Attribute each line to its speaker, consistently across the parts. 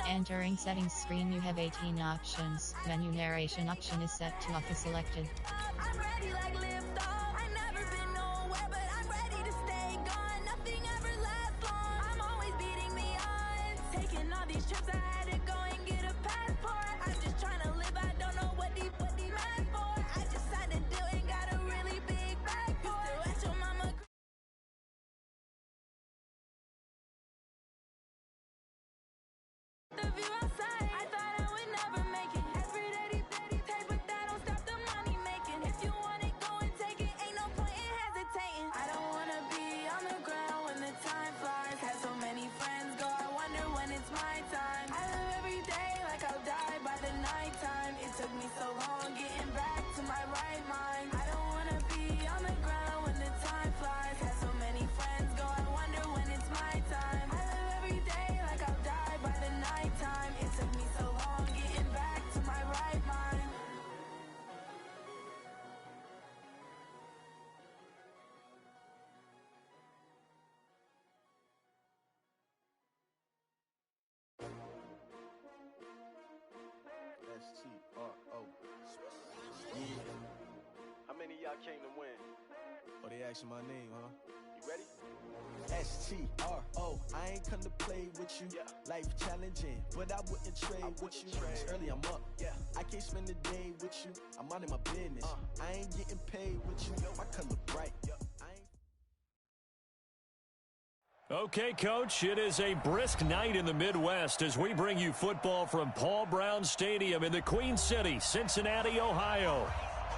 Speaker 1: Entering settings screen, you have 18 options. Menu narration option is set to off is selected.
Speaker 2: I'm ready like lift off. I never been nowhere, but I'm ready to stay gone. Nothing ever lasts long. I'm always beating the odds. Taking all these trips, I had to go and get a passport. I'm just trying to live, I don't know what deep mad for. I just had to do it, got a really big bag for it. At your mama. The view outside, I thought I would never make it. Every day, take, but that don't stop the money making. If you want it, go and take it. Ain't no point in hesitating. I don't wanna be on the ground when the time flies. Had so many friends go, I wonder when it's my time. I live every day like I'll die by the nighttime. It took me so long getting back to my right mind. I don't wanna be on the ground when the time flies. Had so many friends go, I wonder when it's my time. I live every day like I'll die by the nighttime. It took me so long getting back to my right mind.
Speaker 3: S-T-R-O. Yeah.
Speaker 4: How many of y'all came to win?
Speaker 3: Oh, they asking my name, huh?
Speaker 4: You ready?
Speaker 3: S-T-R-O. I ain't come to play with you.
Speaker 4: Yeah.
Speaker 3: Life challenging, but I wouldn't trade with you. It's early, I'm up.
Speaker 4: Yeah.
Speaker 3: I can't spend the day with you. I'm minding my business. I ain't getting paid with you. My color bright. I ain't.
Speaker 5: Okay, Coach, it is a brisk night in the Midwest as we bring you football from Paul Brown Stadium in the Queen City, Cincinnati, Ohio.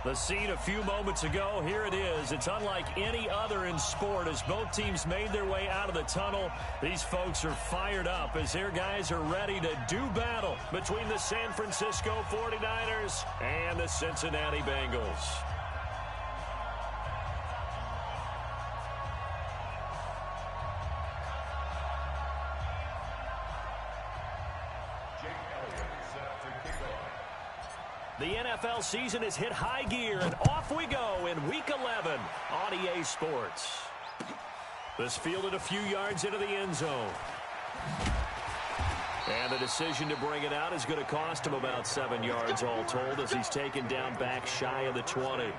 Speaker 5: The scene a few moments ago, here it is. It's unlike any other in sport as both teams made their way out of the tunnel. These folks are fired up as their guys are ready to do battle between the San Francisco 49ers and the Cincinnati Bengals. The NFL season has hit high gear, and off we go in Week 11 on EA Sports. This fielded a few yards into the end zone. And the decision to bring it out is going to cost him about 7 yards all told as he's taken down back shy of the 20.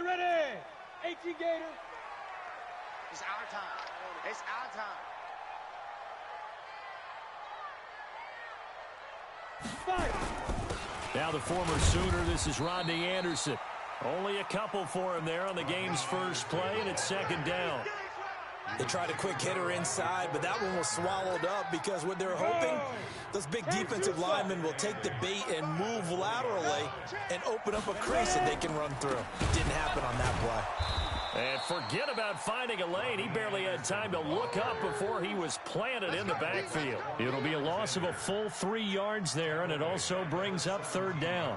Speaker 6: Ready! 18 Gator.
Speaker 7: It's our time. It's our time.
Speaker 6: Fight!
Speaker 5: Now the former Sooner, this is Rodney Anderson. Only a couple for him there on the game's first play, and it's second down.
Speaker 8: They tried a quick hitter inside, but that one was swallowed up because what they're hoping, those big defensive linemen will take the bait and move laterally and open up a crease that they can run through. Didn't happen on that play.
Speaker 5: And forget about finding a lane. He barely had time to look up before he was planted in the backfield. It'll be a loss of a full 3 yards there, and it also brings up third down.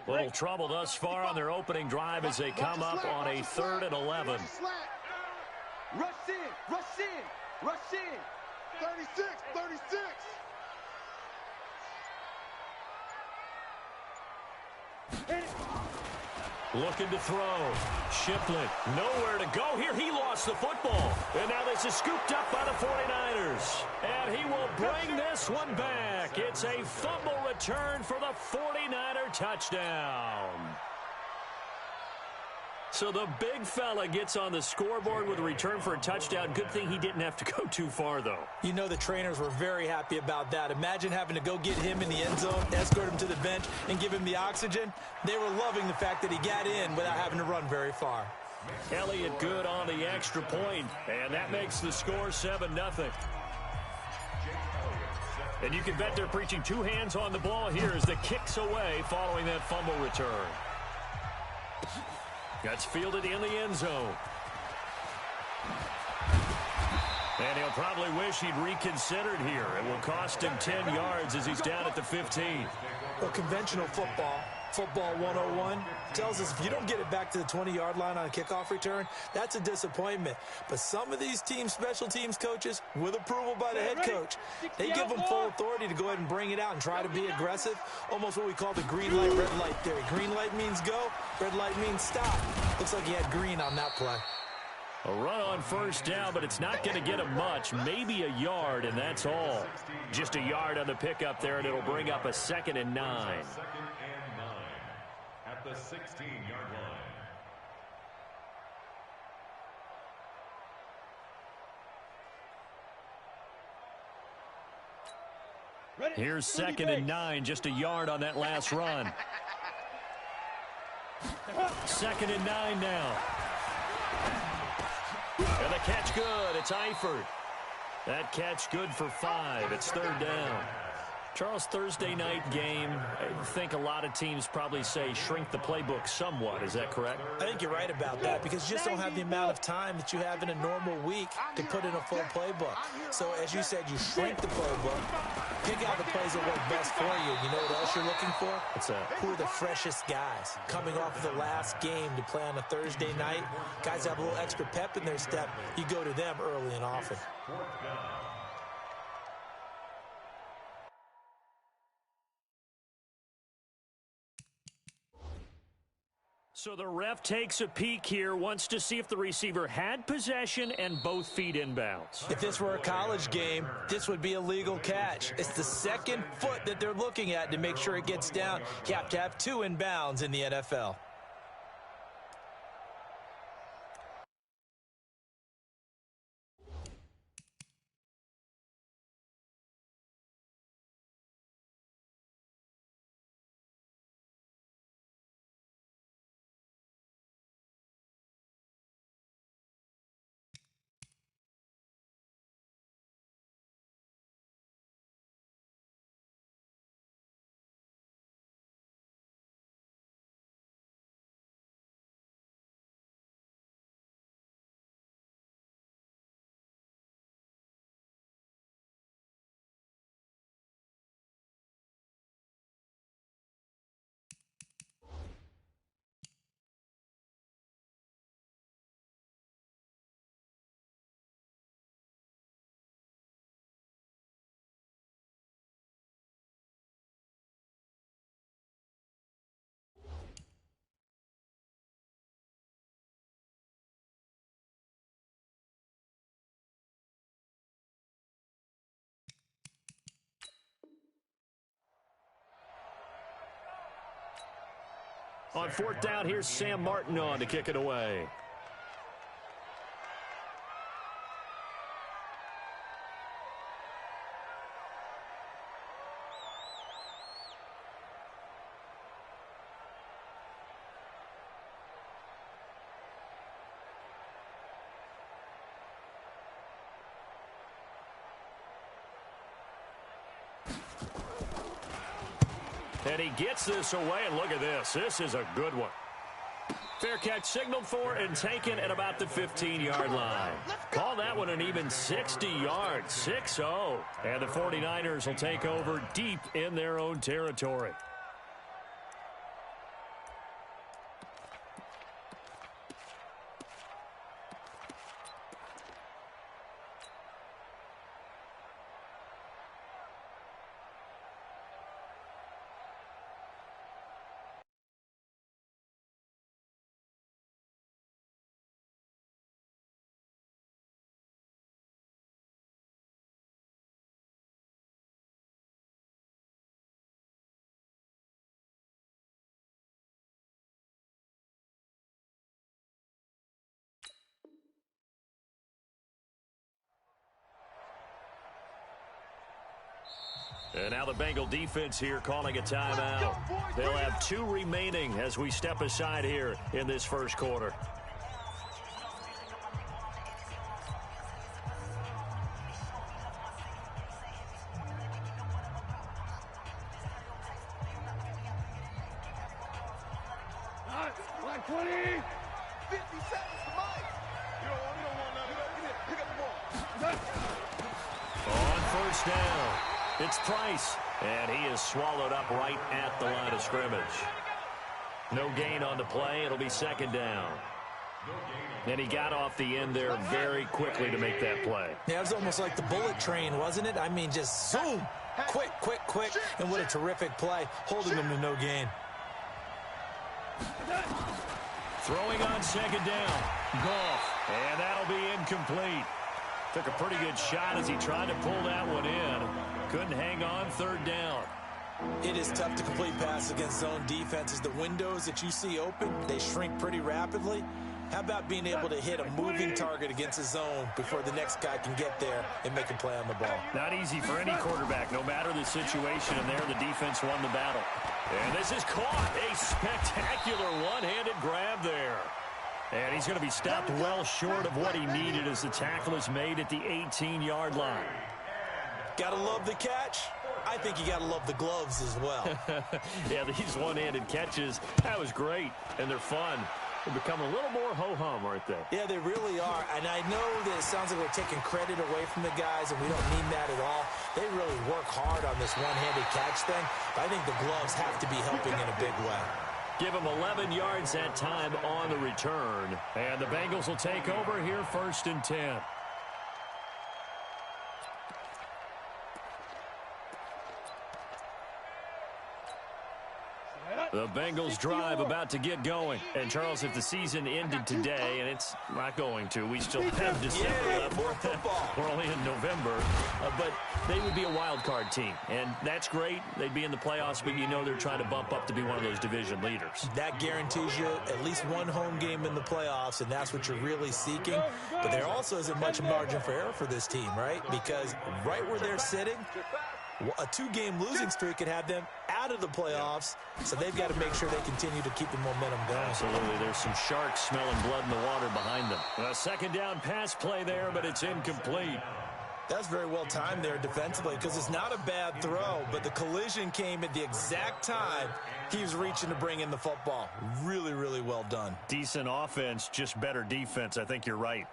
Speaker 5: Little trouble thus far on their opening drive as they come up on a 3rd and 11.
Speaker 6: Rush in!
Speaker 7: 36, 36.
Speaker 5: Looking to throw. Shipley, nowhere to go here. He lost the football. And now this is scooped up by the 49ers. And he will bring this one back. It's a fumble return for the 49er touchdown. So the big fella gets on the scoreboard with a return for a touchdown. Good thing he didn't have to go too far, though.
Speaker 8: You know the trainers were very happy about that. Imagine having to go get him in the end zone, escort him to the bench, and give him the oxygen. They were loving the fact that he got in without having to run very far.
Speaker 5: Elliott good on the extra point, and that makes the score 7-0. And you can bet they're preaching two hands on the ball here as the kick's away following that fumble return. That's fielded in the end zone. And he'll probably wish he'd reconsidered here. It will cost him 10 yards as he's down at the 15.
Speaker 8: Well, conventional football 101, tells us if you don't get it back to the 20-yard line on a kickoff return, that's a disappointment. But some of these special teams coaches, with approval by the head coach, they give them full authority to go ahead and bring it out and try to be aggressive, almost what we call the green light, red light theory. Green light means go, red light means stop. Looks like he had green on that play.
Speaker 5: A run on first down, but it's not going to get him much. Maybe a yard, and that's all. Just a yard on the pickup there, and it'll bring up a 2nd and 9.
Speaker 9: At the 16-yard line.
Speaker 5: Here's 2nd and 9, just a yard on that last run. 2nd and 9 now. And the catch good. It's Eifert. That catch good for 5. It's 3rd down. Charles, Thursday night game, I think a lot of teams probably say shrink the playbook somewhat. Is that correct?
Speaker 8: I think you're right about that because you just don't have the amount of time that you have in a normal week to put in a full playbook. So, as you said, you shrink the playbook, pick out the plays that work best for you. You know what else you're looking for? Who are the freshest guys coming off of the last game to play on a Thursday night? Guys have a little extra pep in their step. You go to them early and often.
Speaker 5: So the ref takes a peek here, wants to see if the receiver had possession and both feet inbounds.
Speaker 8: If this were a college game, this would be a legal catch. It's the second foot that they're looking at to make sure it gets down. You have to have 2 inbounds in the NFL.
Speaker 5: On 4th down, here's Sam Martin on to kick it away. And he gets this away, and look at this. This is a good one. Fair catch signaled for and taken at about the 15-yard line. Call that one an even 60 yards, 6-0. And the 49ers will take over deep in their own territory. And now the Bengal defense here calling a timeout. They'll have 2 remaining as we step aside here in this first quarter. And he is swallowed up right at the line of scrimmage. No gain on the play. It'll be second down. And he got off the end there very quickly to make that play.
Speaker 8: Yeah, it was almost like the bullet train, wasn't it? I mean, just zoom. Quick, quick, quick. And what a terrific play, holding them to no gain.
Speaker 5: Throwing on second down. Goff. And that'll be incomplete. Took a pretty good shot as he tried to pull that one in. Couldn't hang on, third down.
Speaker 8: It is tough to complete passes against zone defenses. The windows that you see open, they shrink pretty rapidly. How about being able to hit a moving target against a zone before the next guy can get there and make a play on the ball?
Speaker 5: Not easy for any quarterback, no matter the situation. And there, the defense won the battle. And this is caught. A spectacular one-handed grab there. And he's going to be stopped well short of what he needed as the tackle is made at the 18-yard line.
Speaker 8: Gotta love the catch. I think you gotta love the gloves as well.
Speaker 5: Yeah, these one-handed catches, that was great, and they're fun. They're becoming a little more ho-hum, aren't they?
Speaker 8: Yeah, they really are. And I know that it sounds like we're taking credit away from the guys, and we don't mean that at all. They really work hard on this one-handed catch thing. But I think the gloves have to be helping in a big way.
Speaker 5: Give them 11 yards that time on the return. And the Bengals will take over here, 1st and 10. The Bengals drive about to get going. And, Charles, if the season ended today, and it's not going to, we still have December left.
Speaker 8: More football.
Speaker 5: We're only in November. But they would be a wild card team. And that's great. They'd be in the playoffs, but you know they're trying to bump up to be one of those division leaders.
Speaker 8: That guarantees you at least one home game in the playoffs, and that's what you're really seeking. But there also isn't much margin for error for this team, right? Because right where they're sitting, a 2-game losing streak could have them out of the playoffs, so they've got to make sure they continue to keep the momentum going.
Speaker 5: Absolutely. There's some sharks smelling blood in the water behind them. A second down pass play there, but it's incomplete.
Speaker 8: That's very well timed there defensively because it's not a bad throw, but the collision came at the exact time he was reaching to bring in the football. Really, really well done.
Speaker 5: Decent offense, just better defense. I think you're right.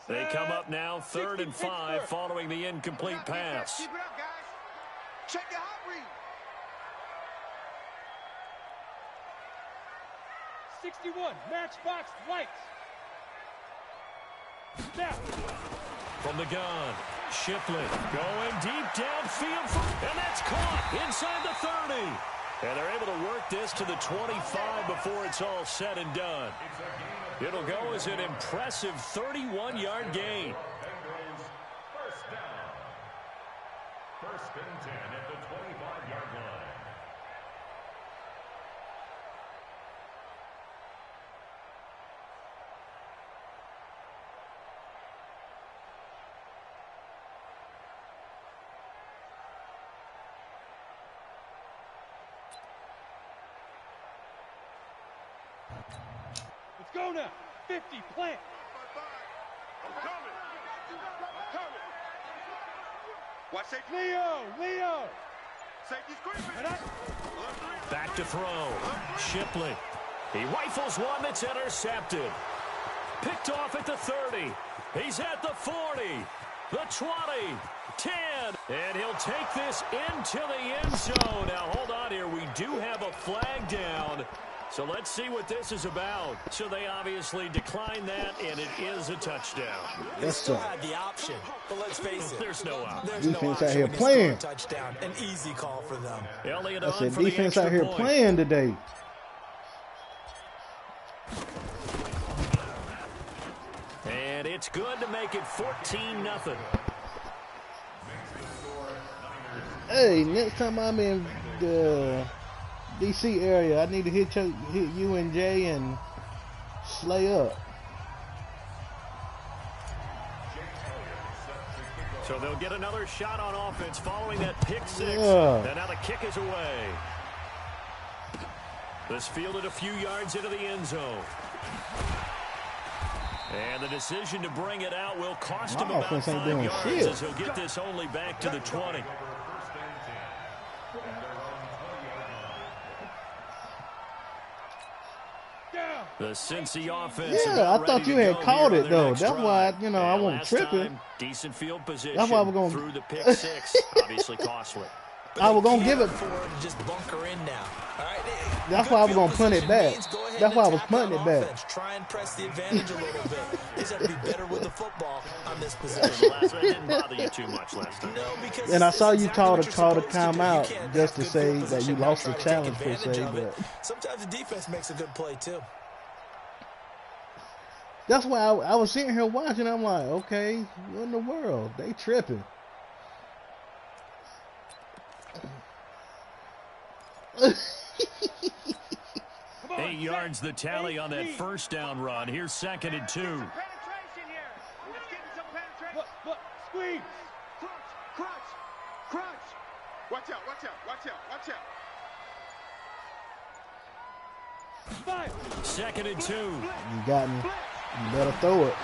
Speaker 5: They come up now, 3rd and 5, following the incomplete pass.
Speaker 7: Keep it up, guys. Check your hot read.
Speaker 6: 61, matchbox lights. Snap.
Speaker 5: From the gun, Shipley going deep downfield, and that's caught inside the 30. And they're able to work this to the 25 before it's all said and done. It'll go as an impressive 31-yard gain.
Speaker 9: First down. 1st and 10 at the 25-yard line.
Speaker 6: Let's go now. 50, plant.
Speaker 4: I'm coming. I'm coming.
Speaker 7: Watch safety.
Speaker 6: Leo.
Speaker 7: Safety's creeping.
Speaker 6: And I...
Speaker 5: Back to throw. Shipley. He rifles one that's intercepted. Picked off at the 30. He's at the 40. The 20. 10. And he'll take this into the end zone. Now, hold on here. We do have a flag down. So let's see what this is about. So they obviously declined that, and it is a touchdown.
Speaker 8: They still had the option, but let's face it.
Speaker 5: There's no option.
Speaker 8: There's no
Speaker 10: Defense
Speaker 8: option
Speaker 10: out here
Speaker 8: when you
Speaker 10: playing.
Speaker 8: score a touchdown. An easy call for them.
Speaker 5: Elliott
Speaker 10: I
Speaker 5: on
Speaker 10: said
Speaker 5: for the
Speaker 10: defense
Speaker 5: extra
Speaker 10: out here
Speaker 5: point.
Speaker 10: playing today.
Speaker 5: And it's good to make it 14-0.
Speaker 10: Hey, next time I'm in the DC area, I need to hit you and Jay and slay up.
Speaker 5: So they'll get another shot on offense following that pick six.
Speaker 10: Yeah.
Speaker 5: And now the kick is away. This fielded a few yards into the end zone. And the decision to bring it out will cost him about 5 yards as he'll get this only back to the 20. The Cincy offense.
Speaker 10: Yeah, I thought you had caught it though. That's why I wasn't tripping.
Speaker 5: Decent field position.
Speaker 10: That's why we're going
Speaker 5: through the pick six. Obviously costly.
Speaker 10: I was gonna give it.
Speaker 8: Just bunker in now. All right.
Speaker 10: That's why I was gonna punt it back. That's why I was punting it back.
Speaker 8: Try and press the advantage a little bit. They just have to be better with the football on this possession.
Speaker 5: It didn't bother you too much last time.
Speaker 8: No, because
Speaker 10: and I saw you call a timeout just to say that you lost the challenge per se. But
Speaker 8: sometimes the defense makes a good play too.
Speaker 10: That's why I was sitting here watching. I'm like, okay, what in the world? They tripping.
Speaker 5: 8 yards the tally on that first down run. Here's 2nd and 2.
Speaker 4: Penetration here. Let's get some penetration.
Speaker 6: Squeeze.
Speaker 4: Crunch. Watch out.
Speaker 6: Five.
Speaker 5: 2nd and 2.
Speaker 10: You got me. You better throw it.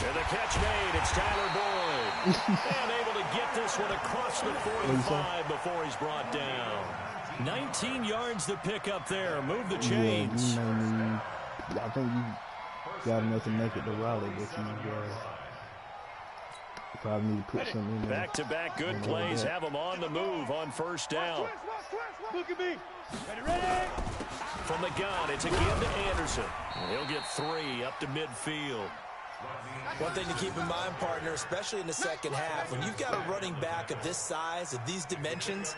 Speaker 5: And the catch made. It's Tyler Boyd. And able to get this one across the 45 before he's brought down. 19 yards to pick up there. Move the chains.
Speaker 10: I think you got enough to make it to Raleigh, but you probably need to put something in there.
Speaker 5: Back-to-back good plays have them on the move on first down.
Speaker 6: Look at me. Ready?
Speaker 5: From the gun, it's again to Anderson. He'll get 3 up to midfield.
Speaker 8: One thing to keep in mind, partner, especially in the second half, when you've got a running back of this size, of these dimensions,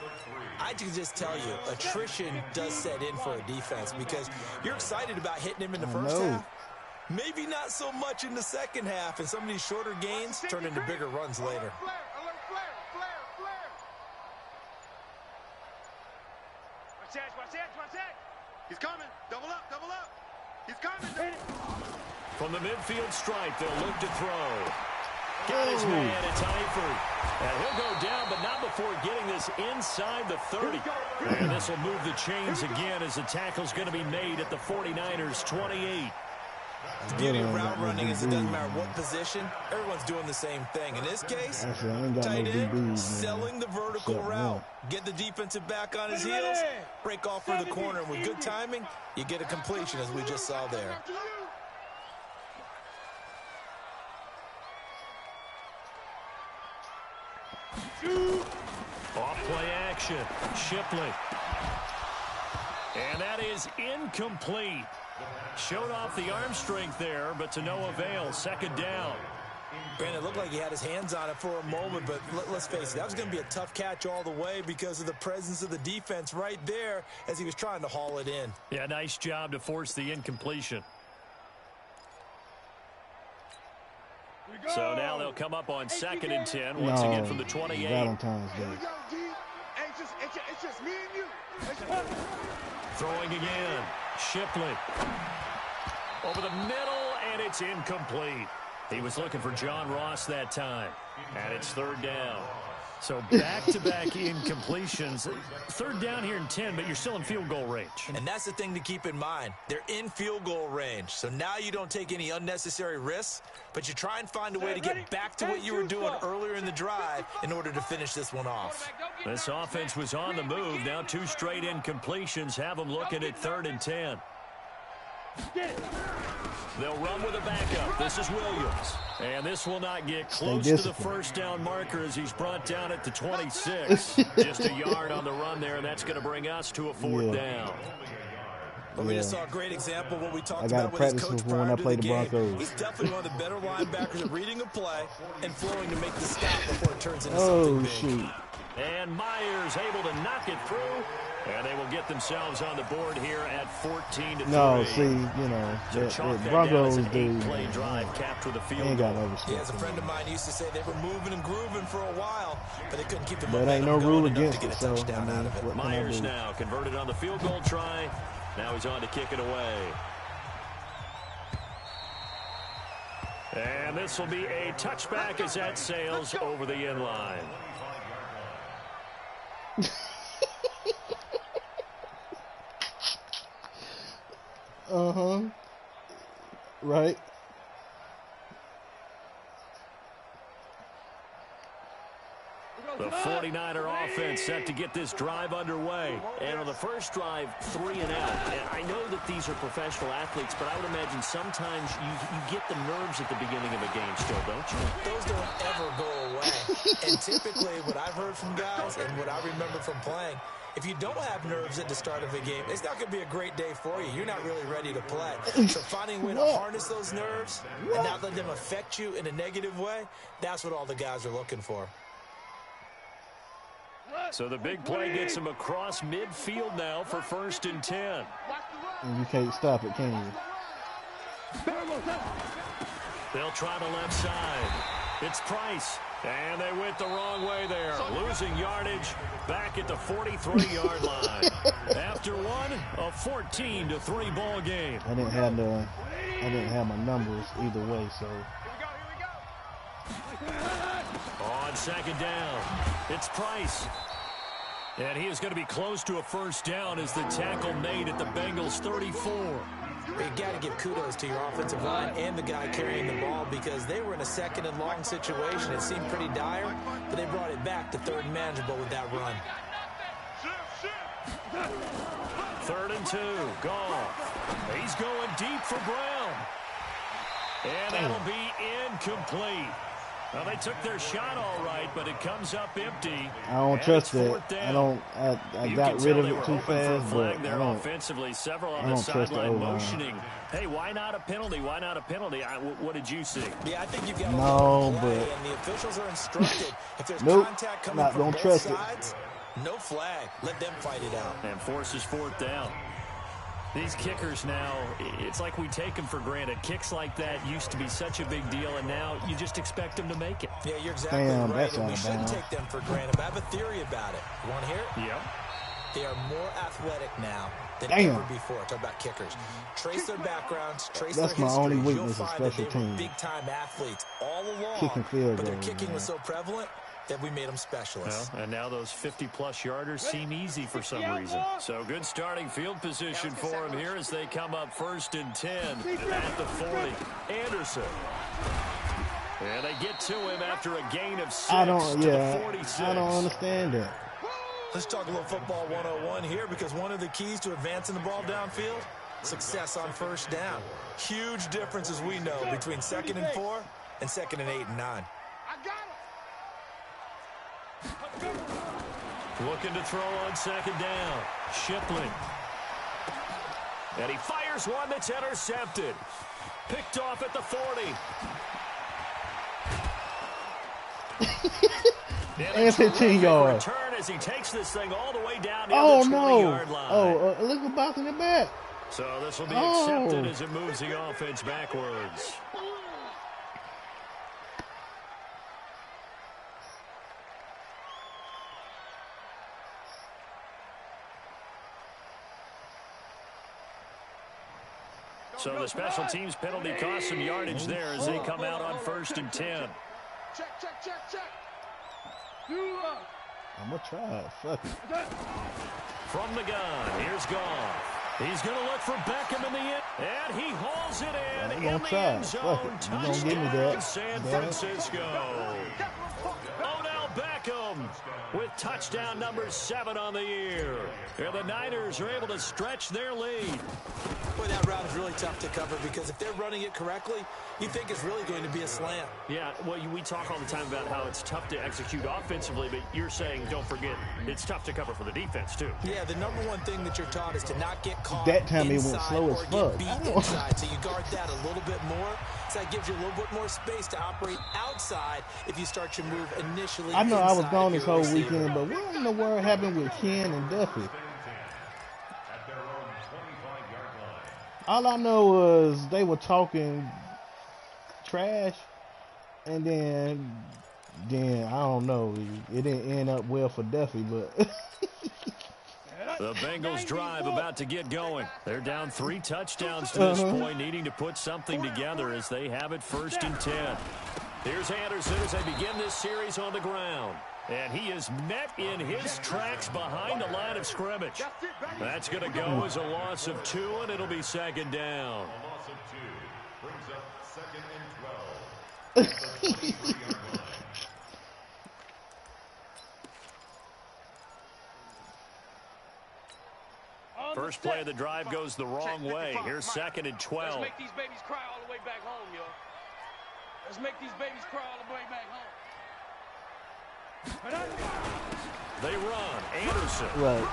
Speaker 8: I can just tell you, attrition does set in for a defense because you're excited about hitting him in the first half. Maybe not so much in the second half, and some of these shorter gains turn into bigger runs later.
Speaker 4: Watch that. He's coming. Double up. He's coming.
Speaker 5: From the midfield stripe, they'll look to throw. Got his man, it's Eifert. And he'll go down, but not before getting this inside the 30. And this will move the chains again as the tackle's going to be made at the 49ers' 28.
Speaker 8: The beauty of route running is it doesn't matter what position, everyone's doing the same thing. In this case, tight end, selling the vertical route. Get the defensive back on his heels, break off for the corner, and with good timing, you get a completion as we just saw there.
Speaker 5: Off play action, Shipley. And that is incomplete. Showed off the arm strength there, but to no avail. 2nd down.
Speaker 8: Brandon, it looked like he had his hands on it for a moment, but let's face it, that was going to be a tough catch all the way because of the presence of the defense right there as he was trying to haul it in.
Speaker 5: Yeah, nice job to force the incompletion. So now they'll come up on 2nd and 10 once again from the 28.
Speaker 10: Valentine's Day.
Speaker 4: It's just me and you.
Speaker 5: Throwing again. Shipley. Over the middle, and it's incomplete. He was looking for John Ross that time. And it's 3rd down. So back-to-back incompletions. 3rd down here in 10, but you're still in field goal range.
Speaker 8: And that's the thing to keep in mind. They're in field goal range. So now you don't take any unnecessary risks, but you try and find a way to get back to what you were doing earlier in the drive in order to finish this one off.
Speaker 5: This offense was on the move. Now 2 straight incompletions have them looking at 3rd and 10. They'll run with a backup. This is Williams. And this will not get close to the first down marker as he's brought down at the 26. Just a yard on the run there, and that's going to bring us to a 4th down.
Speaker 8: But we just saw a great example of what we talked about with his coach prior to the game. He's definitely one of the better linebackers at reading a play and flowing to make the stop before it turns into something big.
Speaker 10: Shoot.
Speaker 5: And Myers able to knock it through. And they will get themselves on the board here at 14-3.
Speaker 10: No, see, the Broncos do.
Speaker 5: Play drive capped with a field
Speaker 10: ain't got
Speaker 5: goal.
Speaker 10: no respect.
Speaker 8: Yeah, as a friend of mine used to say, they were moving and grooving for a while, but they couldn't keep the
Speaker 10: momentum. But ain't no rule against it, so
Speaker 8: I mean,
Speaker 5: Myers now converted on the field goal try. Now he's on to kick it away. And this will be a touchback as that sails over the end line.
Speaker 10: Right.
Speaker 5: The 49er offense set to get this drive underway.
Speaker 11: And on the first drive, 3 and out. And I know that these are professional athletes, but I would imagine sometimes you get the nerves at the beginning of a game still, don't you?
Speaker 8: Those don't ever go away. And typically what I've heard from guys and what I remember from playing, if you don't have nerves at the start of a game, it's not going to be a great day for you. You're not really ready to play. So finding a way to harness those nerves and not let them affect you in a negative way, that's what all the guys are looking for.
Speaker 5: So the big play gets him across midfield now for 1st and 10.
Speaker 10: And you can't stop it, can you?
Speaker 5: They'll try the left side. It's Price. And they went the wrong way there. Losing yardage back at the 43-yard line. After one, a 14-3 ball game.
Speaker 10: I didn't have my numbers either way, so.
Speaker 5: On 2nd down, it's Price. And he is going to be close to a 1st down as the tackle made at the Bengals 34.
Speaker 8: You got to give kudos to your offensive line and the guy carrying the ball because they were in a 2nd and long situation. It seemed pretty dire, but they brought it back to 3rd and manageable with that run.
Speaker 5: 3rd and 2, Goff. He's going deep for Brown. And that'll be incomplete. Well, they took their shot all right, but it comes up empty.
Speaker 10: I don't trust it. I got rid of it too fast, but I don't.
Speaker 5: Offensively, several on the sideline motioning. Hey, why not a penalty? Why not a penalty? What did you see?
Speaker 8: Yeah, I think you've got
Speaker 10: no,
Speaker 8: play,
Speaker 10: but
Speaker 8: and the officials are instructed. If there's
Speaker 10: nope,
Speaker 8: contact coming from both
Speaker 10: trust
Speaker 8: sides, no flag. Let them fight it out.
Speaker 5: And forces 4th down. These kickers now, it's like we take them for granted. Kicks like that used to be such a big deal, and now you just expect them to make it.
Speaker 8: Yeah, you're exactly right, and we shouldn't take them for granted. But I have a theory about it. You want to hear it?
Speaker 5: Yep.
Speaker 8: They are more athletic now than ever before. Talk about kickers. Trace their backgrounds, trace their history.
Speaker 10: That's my only weakness.
Speaker 8: You'll find that they were big-time athletes all along, but their kicking was so prevalent that we made them specialists.
Speaker 5: Well, and now those 50-plus yarders seem easy for some reason. So good starting field position for them here as they come up 1st and 10 at the 40. Anderson. And they get to him after a gain of 6 to the 46.
Speaker 10: I don't understand that.
Speaker 8: Let's talk a little football 101 here because one of the keys to advancing the ball downfield, success on 1st down. Huge difference, as we know, between 2nd and 4 and 2nd and 8 and 9.
Speaker 5: Looking to throw on 2nd down. Shipley. And he fires one that's intercepted. Picked off at the 40.
Speaker 10: And 15 yards.
Speaker 5: Return as he takes this thing all the way down to the
Speaker 10: 20-yard
Speaker 5: line.
Speaker 10: Oh, look at box in the back.
Speaker 5: So this will be accepted as it moves the offense backwards. So the special teams penalty cost some yardage there as they come out on 1st and 10.
Speaker 6: Check.
Speaker 10: I'm going to try it. Fuck it.
Speaker 5: From the gun, here's Goff. He's going to look for Beckham in the end. And he hauls it in the end zone. Touchdown, San Francisco. Odell Beckham with touchdown number 7 on the year. And the Niners are able to stretch their lead.
Speaker 8: Boy, that route is really tough to cover because if they're running it correctly, you think it's really going to be a slant.
Speaker 5: Yeah, well, we talk all the time about how it's tough to execute offensively, but you're saying, don't forget, it's tough to cover for the defense, too.
Speaker 8: Yeah, the number one thing that you're taught is to not get caught
Speaker 10: that time it went slow as fuck.
Speaker 8: Inside, so you guard that a little bit more. So that gives you a little bit more space to operate outside if you start your move initially.
Speaker 10: I know I was gone this whole weekend, but what in the world happened with Ken and Duffy? All I know was they were talking trash, and then I don't know. It didn't end up well for Duffy, but
Speaker 5: the Bengals drive about to get going. They're down 3 touchdowns to this point, needing to put something together as they have it 1st and 10. Here's Anderson as they begin this series on the ground. And he is met in his tracks behind the line of scrimmage. That's going to go as a loss of 2, and it'll be 2nd down.
Speaker 9: A loss of 2 brings up 2nd and 12.
Speaker 5: First play of the drive goes the wrong way. Here's 2nd and 12.
Speaker 6: Let's make these babies cry all the way back home, yo. Let's make these babies cry all the way back home.
Speaker 5: They run. Anderson.
Speaker 10: Right.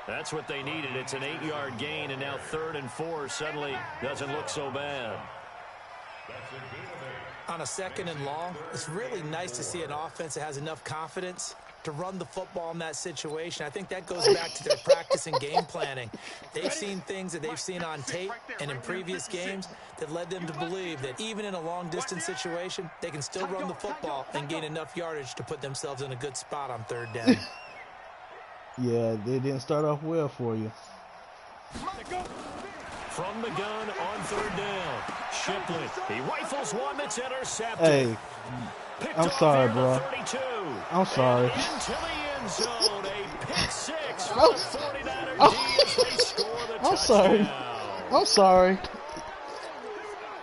Speaker 5: That's what they needed. It's an 8-yard gain, and now 3rd and 4 suddenly doesn't look so bad.
Speaker 8: On a 2nd and long, it's really nice to see an offense that has enough confidence to run the football in that situation. I think that goes back to their practice and game planning. They've seen things that they've seen on tape and in previous games that led them to believe that even in a long-distance situation, they can still run the football and gain enough yardage to put themselves in a good spot on 3rd down.
Speaker 10: Yeah, they didn't start off well for you.
Speaker 5: From the gun on 3rd down. Shipley. He rifles one that's intercepted.
Speaker 10: Hey, I'm sorry, bro. I'm sorry.
Speaker 5: Into the end zone. A pick 6 for the 49er D as they score the touchdown.
Speaker 10: I'm sorry. I'm sorry.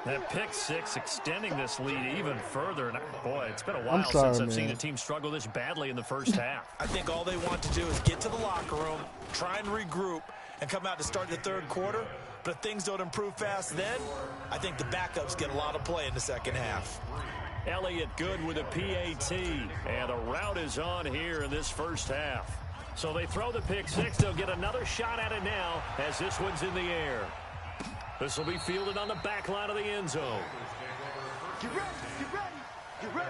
Speaker 5: That pick 6 extending this lead even further. And boy, it's been a while
Speaker 10: sorry,
Speaker 5: since I've
Speaker 10: man.
Speaker 5: seen a team struggle this badly in the first half.
Speaker 8: I think all they want to do is get to the locker room, try and regroup, and come out to start the 3rd quarter. But if things don't improve fast then, I think the backups get a lot of play in the 2nd half.
Speaker 5: Elliott good with a PAT. And the route is on here in this first half. So they throw the pick 6. They'll get another shot at it now as this one's in the air. This will be fielded on the back line of the end zone.
Speaker 6: Get ready, get ready, get ready.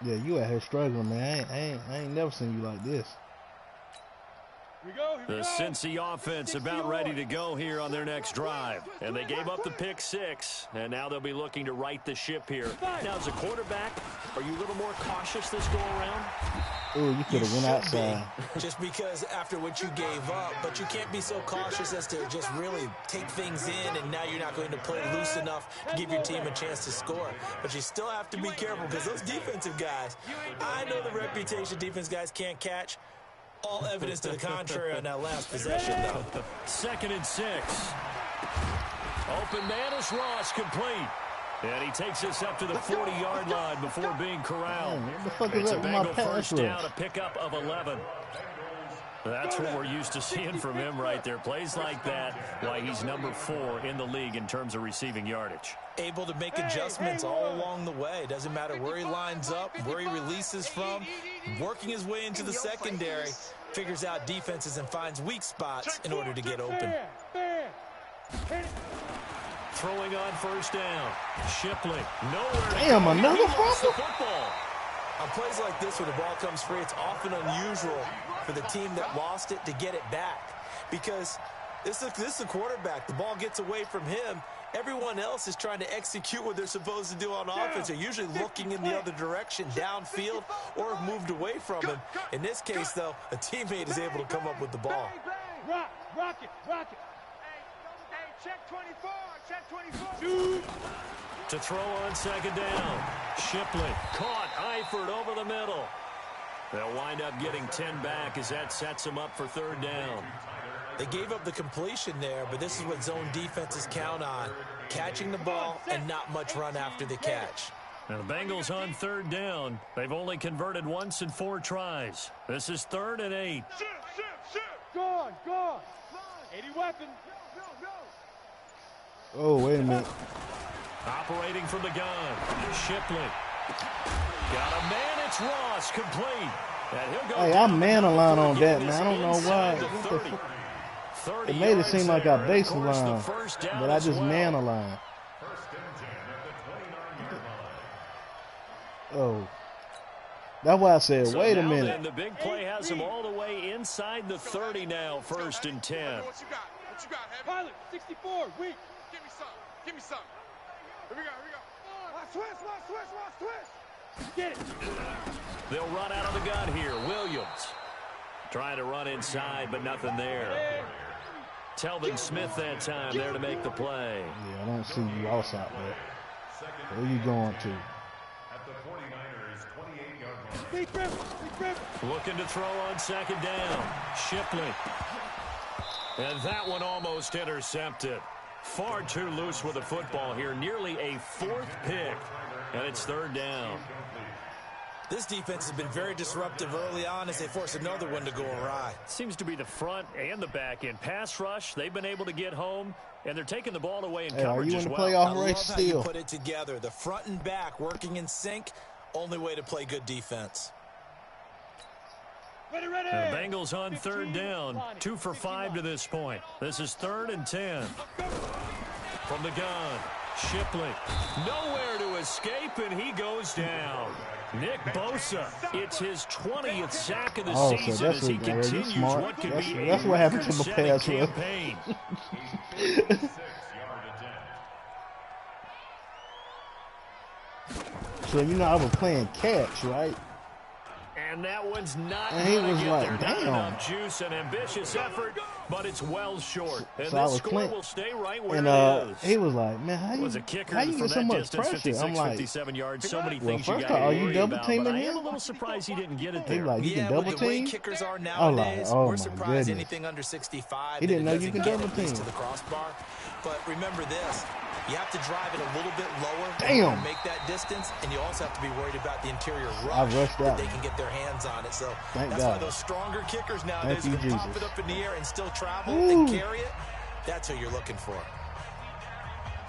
Speaker 10: Yeah, you out here struggling, man. I ain't never seen you like this.
Speaker 5: The Cincy offense about ready to go here on their next drive. And they gave up the pick 6, and now they'll be looking to right the ship here. Now, as a quarterback, are you a little more cautious this go-around?
Speaker 10: Oh, you could have went outside.
Speaker 8: Just because after what you gave up, but you can't be so cautious as to just really take things in, and now you're not going to play loose enough to give your team a chance to score. But you still have to be careful because those defensive guys, I know the reputation defense guys can't catch. All evidence to the contrary on that last possession, though.
Speaker 5: 2nd and 6. Open man is Ross, complete. And he takes us up to the 40-yard line before being corralled.
Speaker 10: What the fuck is
Speaker 5: It's
Speaker 10: that
Speaker 5: a
Speaker 10: with my
Speaker 5: Bengal
Speaker 10: pass
Speaker 5: first
Speaker 10: rush?
Speaker 5: down, a pickup of 11. That's what we're used to seeing from him right there. Plays like that, why he's number 4 in the league in terms of receiving yardage.
Speaker 8: Able to make adjustments all along the way. Doesn't matter where he lines up, where he releases from. Working his way into the secondary, figures out defenses and finds weak spots in order to get open.
Speaker 5: Throwing on 1st down. Shipley, nowhere to
Speaker 10: Damn,
Speaker 5: go.
Speaker 10: another
Speaker 5: He lost the
Speaker 10: fumble?
Speaker 5: football.
Speaker 8: On plays like this where the ball comes free, it's often unusual for the team that lost it to get it back. Because this is a quarterback. The ball gets away from him. Everyone else is trying to execute what they're supposed to do on offense. They're usually looking in the other direction, downfield, or have moved away from him. In this case, though, a teammate is able to come up with the ball.
Speaker 6: Rock it. Hey, check 24, check 24.
Speaker 5: To throw on 2nd down. Shipley caught. Eifert over the middle. They'll wind up getting 10 back as that sets them up for 3rd down.
Speaker 8: They gave up the completion there, but this is what zone defenses count on. Catching the ball and not much run after the catch.
Speaker 5: Now the Bengals on 3rd down. They've only converted once in 4 tries. This is 3rd and 8.
Speaker 6: Shoot. Go on. 80 weapons.
Speaker 10: Oh, wait a minute.
Speaker 5: Operating from the gun. Shipley. Got a man. It's Ross. Complete. And he'll go
Speaker 10: Hey,
Speaker 5: down
Speaker 10: I'm man a line on that,
Speaker 5: This
Speaker 10: man. I don't know why.
Speaker 5: inside the
Speaker 10: What the
Speaker 5: 30.
Speaker 10: fuck?
Speaker 5: 30
Speaker 10: It made it
Speaker 5: yards
Speaker 10: seem like
Speaker 5: there.
Speaker 10: I
Speaker 5: And,
Speaker 10: base
Speaker 5: of course, the
Speaker 10: line,
Speaker 5: first down
Speaker 10: but I
Speaker 5: as
Speaker 10: just
Speaker 5: well.
Speaker 10: man a line. Oh. That's why I said,
Speaker 5: So
Speaker 10: wait a
Speaker 5: now
Speaker 10: minute.
Speaker 5: then, the big play has him all the way inside the 30 now, 1st and 10.
Speaker 6: What you got, Heavy? Pilot, 64, weak. Give me some. Here we go. Watch twist. Get it.
Speaker 5: They'll run out of the gun here. Williams trying to run inside, but nothing there. Telvin Smith that time there to make the play.
Speaker 10: Yeah, I don't see you also out there. Where you going to?
Speaker 9: At the 49ers 28-yard line.
Speaker 5: Looking to throw on 2nd down. Shipley. And that one almost intercepted. Far too loose with the football here. Nearly a 4th pick. And it's 3rd down.
Speaker 8: This defense has been very disruptive early on as they force another one to go awry.
Speaker 5: Seems to be the front and the back end. Pass rush, they've been able to get home, and they're taking the ball away in coverage as well.
Speaker 8: I love how you put it together. The front and back working in sync. Only way to play good defense.
Speaker 5: The Bengals on 3rd down. 2 for 5 to this point. This is 3rd and 10. From the gun, Shipley. Nowhere to escape, and he goes down. Nick Bosa, it's his 20th sack of the season as he continues what could be a
Speaker 10: what happened to my pass
Speaker 5: campaign.
Speaker 10: So, you know, I was playing catch, right?
Speaker 5: And that one's not
Speaker 10: and he was like,
Speaker 5: damn. Juice and ambitious effort, but it's well short. And
Speaker 10: so
Speaker 5: this score will stay right where it is.
Speaker 10: He was like, man, how you get so much pressure? I'm like,
Speaker 5: 57 yards, so many things
Speaker 10: first
Speaker 5: you
Speaker 10: of all, are you double teaming him?
Speaker 5: I'm a little surprised he didn't get it there.
Speaker 10: He's like, you can double
Speaker 8: the
Speaker 10: team?
Speaker 8: way kickers are nowadays, we're surprised
Speaker 10: goodness.
Speaker 8: anything under 65.
Speaker 10: He didn't know you can double team.
Speaker 8: To the crossbar. But remember this. You have to drive it a little bit lower
Speaker 10: to
Speaker 8: make that distance, and you also have to be worried about the interior
Speaker 10: rush
Speaker 8: that they can get their hands on it. So that's why those stronger kickers nowadays can pop it up in the air and still travel and carry it. That's who you're looking for.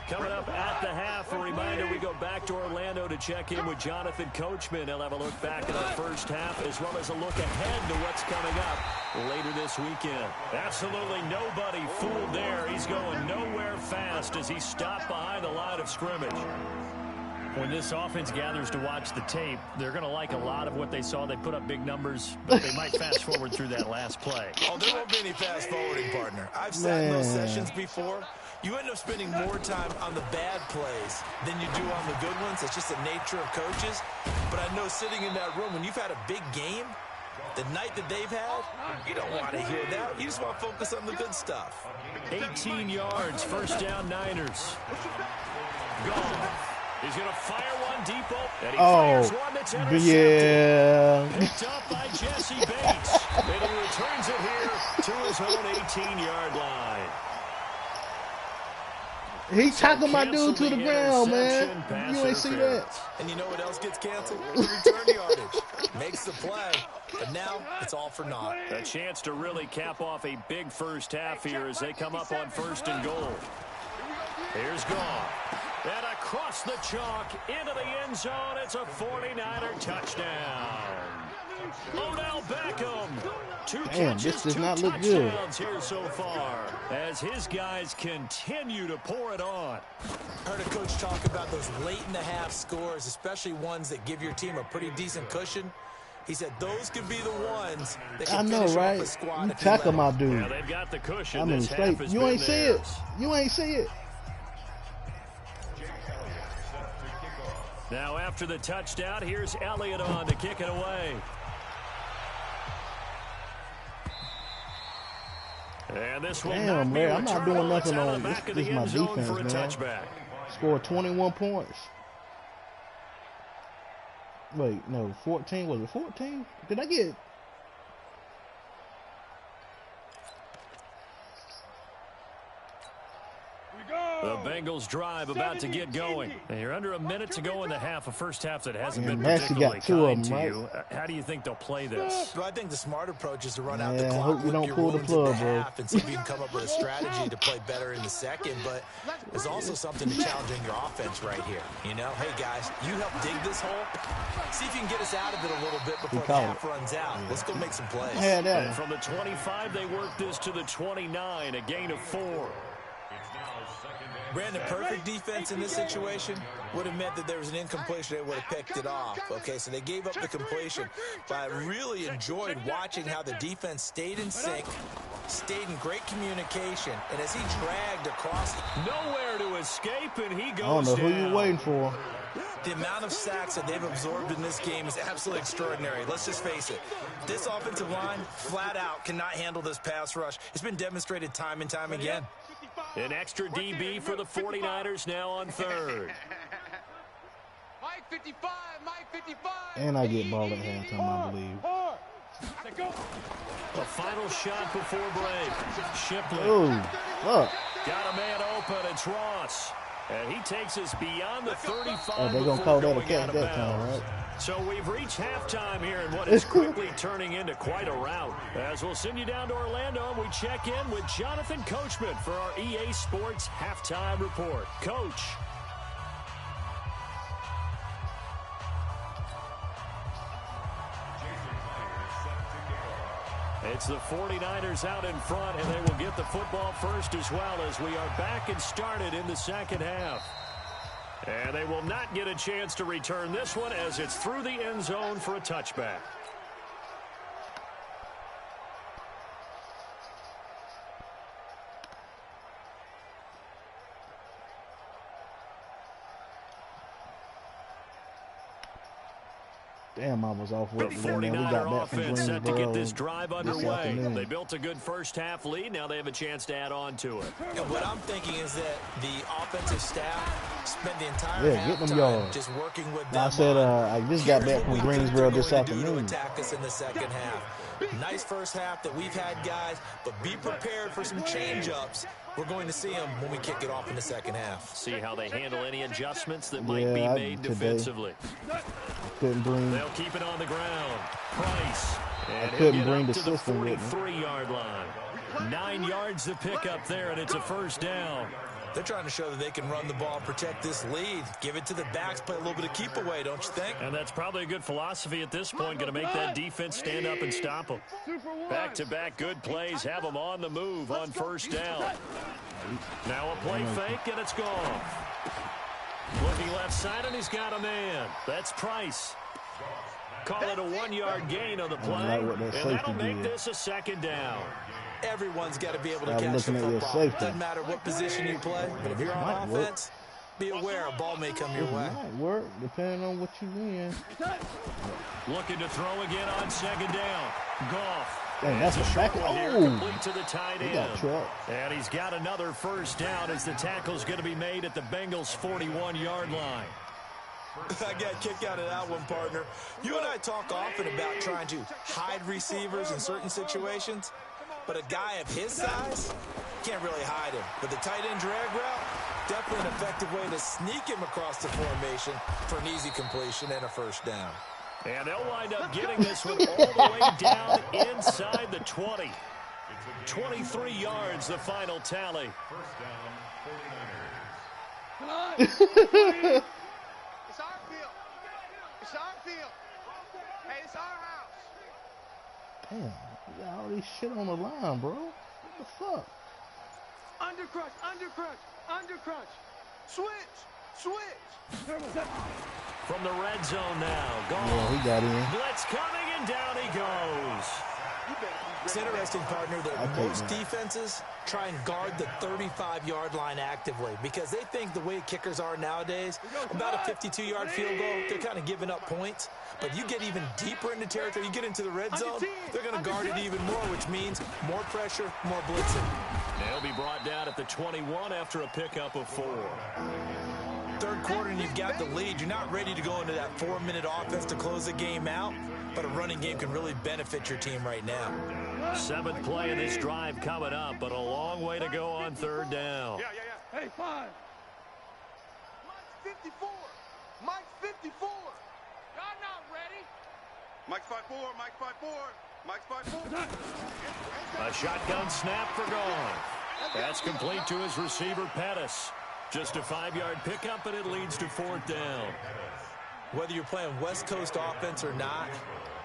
Speaker 5: Coming up at the half, a reminder, we go back to Orlando to check in with Jonathan Coachman. He'll have a look back at our first half as well as a look ahead to what's coming up later this weekend. Absolutely nobody fooled there. He's going nowhere fast as he stopped behind the line of scrimmage. When this offense gathers to watch the tape, they're going to like a lot of what they saw. They put up big numbers, but they might fast forward through that last play.
Speaker 8: Oh, there won't be any fast forwarding, partner. I've sat in those sessions before. You end up spending more time on the bad plays than you do on the good ones. It's just the nature of coaches. But I know sitting in that room, when you've had a big game, the night that they've had, you don't want to hear that. You just want to focus on the good stuff.
Speaker 5: 18 yards, 1st down Niners. Gone. He's going to fire one deep open. And he fires one that's intercepted.
Speaker 10: Yeah.
Speaker 5: Picked up by Jesse Bates. And he returns it here to his own 18-yard line.
Speaker 10: He tackled my dude to the ground, man. You ain't see that.
Speaker 8: And you know what else gets canceled? Return yardage. Makes the play. But now it's all for naught.
Speaker 5: A chance to really cap off a big first half here as they come up on 1st and goal. Here's Gone. And across the chalk into the end zone. It's a 49er touchdown. Odell Beckham.
Speaker 10: Damn, this does not look good
Speaker 5: here so far as his guys continue to pour it on.
Speaker 8: Heard a coach talk about those late in the half scores, especially ones that give your team a pretty decent cushion. He said those could be the ones that can finish off a squad.
Speaker 10: You tackle my dude.
Speaker 5: Yeah, they've got the cushion.
Speaker 10: I mean, straight. You ain't see it. You ain't see it.
Speaker 5: Now after the touchdown, here's Elliott on to kick it away. And this will
Speaker 10: damn, man, I'm not doing nothing on this. This is my defense, man.
Speaker 5: Touchback.
Speaker 10: Scored 21 points. Wait, no, 14. Was it 14? Did I get...
Speaker 5: The Bengals drive about to get going. And you're under a minute to go in the half, a first half that hasn't been particularly kind to you. How do you think they'll play this?
Speaker 8: Well, I think the smart approach is to run out the clock.
Speaker 10: Hope you don't pull the plug, bro.
Speaker 8: And see if you can come up with a strategy to play better in the second. But there's also something to challenging your offense right here. You know, hey, guys, you help dig this hole. See if you can get us out of it a little bit before the half runs out. Let's go make some plays.
Speaker 5: And from the 25, they work this to the 29, a gain of 4.
Speaker 8: Brandon, perfect defense in this situation would have meant that there was an incompletion. They would have picked it off. Okay, so they gave up the completion. But I really enjoyed watching how the defense stayed in sync, stayed in great communication, and as he dragged across.
Speaker 5: Nowhere to escape, and he goes down.
Speaker 10: I don't know who you're waiting for.
Speaker 8: The amount of sacks that they've absorbed in this game is absolutely extraordinary. Let's just face it. This offensive line, flat out, cannot handle this pass rush. It's been demonstrated time and time again.
Speaker 5: An extra DB for the 49ers now on 3rd.
Speaker 6: Mike 55, Mike 55.
Speaker 10: And I get ball at halftime, I believe.
Speaker 5: The final shot before break. Shipley.
Speaker 10: Oh, fuck.
Speaker 5: Got a man open. It's Ross. And he takes us beyond the 35.
Speaker 10: Oh, they're going to call that a catch that time, right?
Speaker 5: So we've reached halftime here in what is quickly turning into quite a rout. As we'll send you down to Orlando, and we check in with Jonathan Coachman for our EA Sports Halftime Report. Coach. It's the 49ers out in front, and they will get the football first as well as we are back and started in the second half. And they will not get a chance to return this one as it's through the end zone for a touchback.
Speaker 10: Damn, I was off work.
Speaker 5: The 49er offense set to get this drive underway. They built a good first half lead. Now they have a chance to add on to it.
Speaker 8: And what I'm thinking is that the offensive staff spent the entire
Speaker 10: halftime
Speaker 8: just working with them.
Speaker 10: I said I just got back from Greensboro this afternoon.
Speaker 8: Attack us in the second half. Nice first half that we've had, guys, but be prepared for some change-ups. We're going to see them when we kick it off in the second half.
Speaker 5: See how they handle any adjustments that might be made defensively.
Speaker 10: They'll
Speaker 5: keep it on the ground. Price.
Speaker 10: And I couldn't bring the system with me.
Speaker 5: 43-yard line. 9 yards to pick up there, and it's a first down.
Speaker 8: They're trying to show that they can run the ball, protect this lead. Give it to the backs, play a little bit of keep away, don't you think?
Speaker 5: And that's probably a good philosophy at this point, going to make that defense stand up and stop them. Back-to-back good plays, have them on the move on first down. Now a play fake, and it's gone. Looking left side, and he's got a man. That's Price. Call it a 1-yard gain on the play, and that'll make this a second down.
Speaker 8: Everyone's got to be able to catch the football. Doesn't matter what position you play, but if you're on offense, be aware a ball may come your way.
Speaker 10: It might work, depending on what you win.
Speaker 5: Looking to throw again on second down. Goff.
Speaker 10: Dang, that's a back.
Speaker 5: Complete to the tight end. And he's got another first down as the tackle's going to be made at the Bengals' 41-yard line.
Speaker 8: I got a kick out of that one, partner. You and I talk often about trying to hide receivers in certain situations. But a guy of his size can't really hide him. With the tight end drag route, definitely an effective way to sneak him across the formation for an easy completion and a first down.
Speaker 5: And they'll wind up getting this one all the way down inside the 20. 23 yards, the final tally.
Speaker 4: First down, 49ers.
Speaker 7: It's our field. It's our field. Hey, it's our house.
Speaker 10: Damn, you got all this shit on the line, bro. What the fuck?
Speaker 6: Undercrunch, undercrunch, undercrunch. Switch, switch.
Speaker 5: From the red zone now.
Speaker 10: Yeah, he got in.
Speaker 5: Blitz coming, and down he goes.
Speaker 8: It's interesting, partner, that most defenses try and guard the 35-yard line actively because they think the way kickers are nowadays, about a 52-yard field goal, they're kind of giving up points. But you get even deeper into territory, you get into the red zone, they're going to guard it even more, which means more pressure, more blitzing.
Speaker 5: They'll be brought down at the 21 after a pickup of 4.
Speaker 8: Third quarter and you've got the lead. You're not ready to go into that 4-minute offense to close the game out, but a running game can really benefit your team right now.
Speaker 5: 7th play of this drive coming up, but a long way to go on third down.
Speaker 6: Hey, 5.
Speaker 7: Mike's 54. Mike's 54. Y'all not ready.
Speaker 4: Mike's 5'4", Mike's 5'4", Mike's 5'4".
Speaker 5: A shotgun snap for Goff. That's complete to his receiver, Pettis. Just a 5-yard pickup, and it leads to 4th down.
Speaker 8: Whether you're playing West Coast offense or not,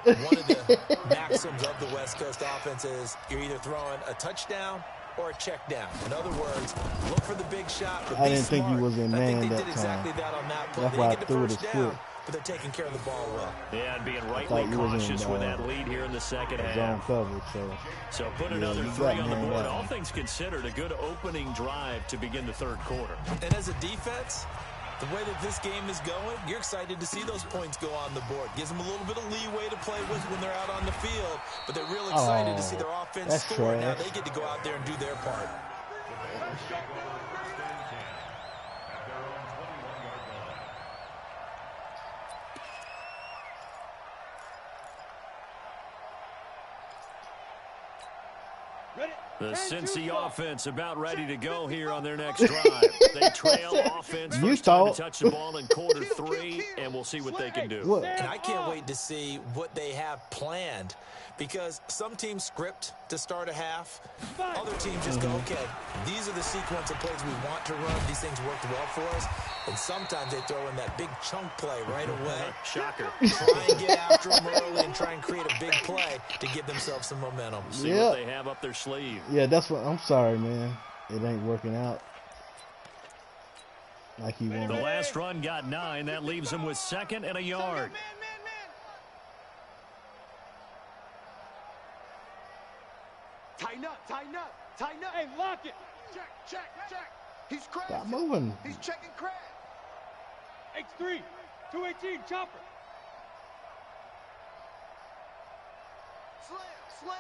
Speaker 8: one of the maxims of the West Coast offense is you're either throwing a touchdown or a check down. In other words, look for the big shot, but
Speaker 10: I didn't think he was in man
Speaker 8: that time. I think they did
Speaker 10: time.
Speaker 8: exactly that on that play.
Speaker 10: That's why I
Speaker 8: get the
Speaker 10: threw it
Speaker 8: first
Speaker 10: as
Speaker 8: down,
Speaker 10: quick.
Speaker 8: but they're taking care of the ball well.
Speaker 5: Yeah, and being rightly cautious with that lead here in the second half.
Speaker 10: Zone coverage,
Speaker 5: so put another 3 on the board. All things considered, a good opening drive to begin the third quarter.
Speaker 8: And as a defense, the way that this game is going, you're excited to see those points go on the board. Gives them a little bit of leeway to play with when they're out on the field, but they're real excited to see their offense score. Now they get to go out there and do their part.
Speaker 6: Ready?
Speaker 5: The Cincy offense about ready to go here on their next drive. They trail offense first time to touch the ball in quarter 3, and we'll see what they can do.
Speaker 8: And I can't wait to see what they have planned, because some teams script to start a half. Other teams just go, okay, these are the sequence of plays we want to run. These things worked well for us. And sometimes they throw in that big chunk play right away.
Speaker 5: Shocker.
Speaker 8: Try and get after them early and try and create a big play to give themselves some momentum.
Speaker 5: See what they have up their sleeve.
Speaker 10: Yeah, that's what I'm sorry, man. It ain't working out like he wanted.
Speaker 5: The last run got 9. That leaves him with 2nd and a yard.
Speaker 7: Tighten up, tighten up, tighten up.
Speaker 6: Hey, lock it.
Speaker 7: Check, check, check. He's crashing.
Speaker 10: Stop moving.
Speaker 7: He's checking crash.
Speaker 6: X3, 218, chopper.
Speaker 7: Slam, slam.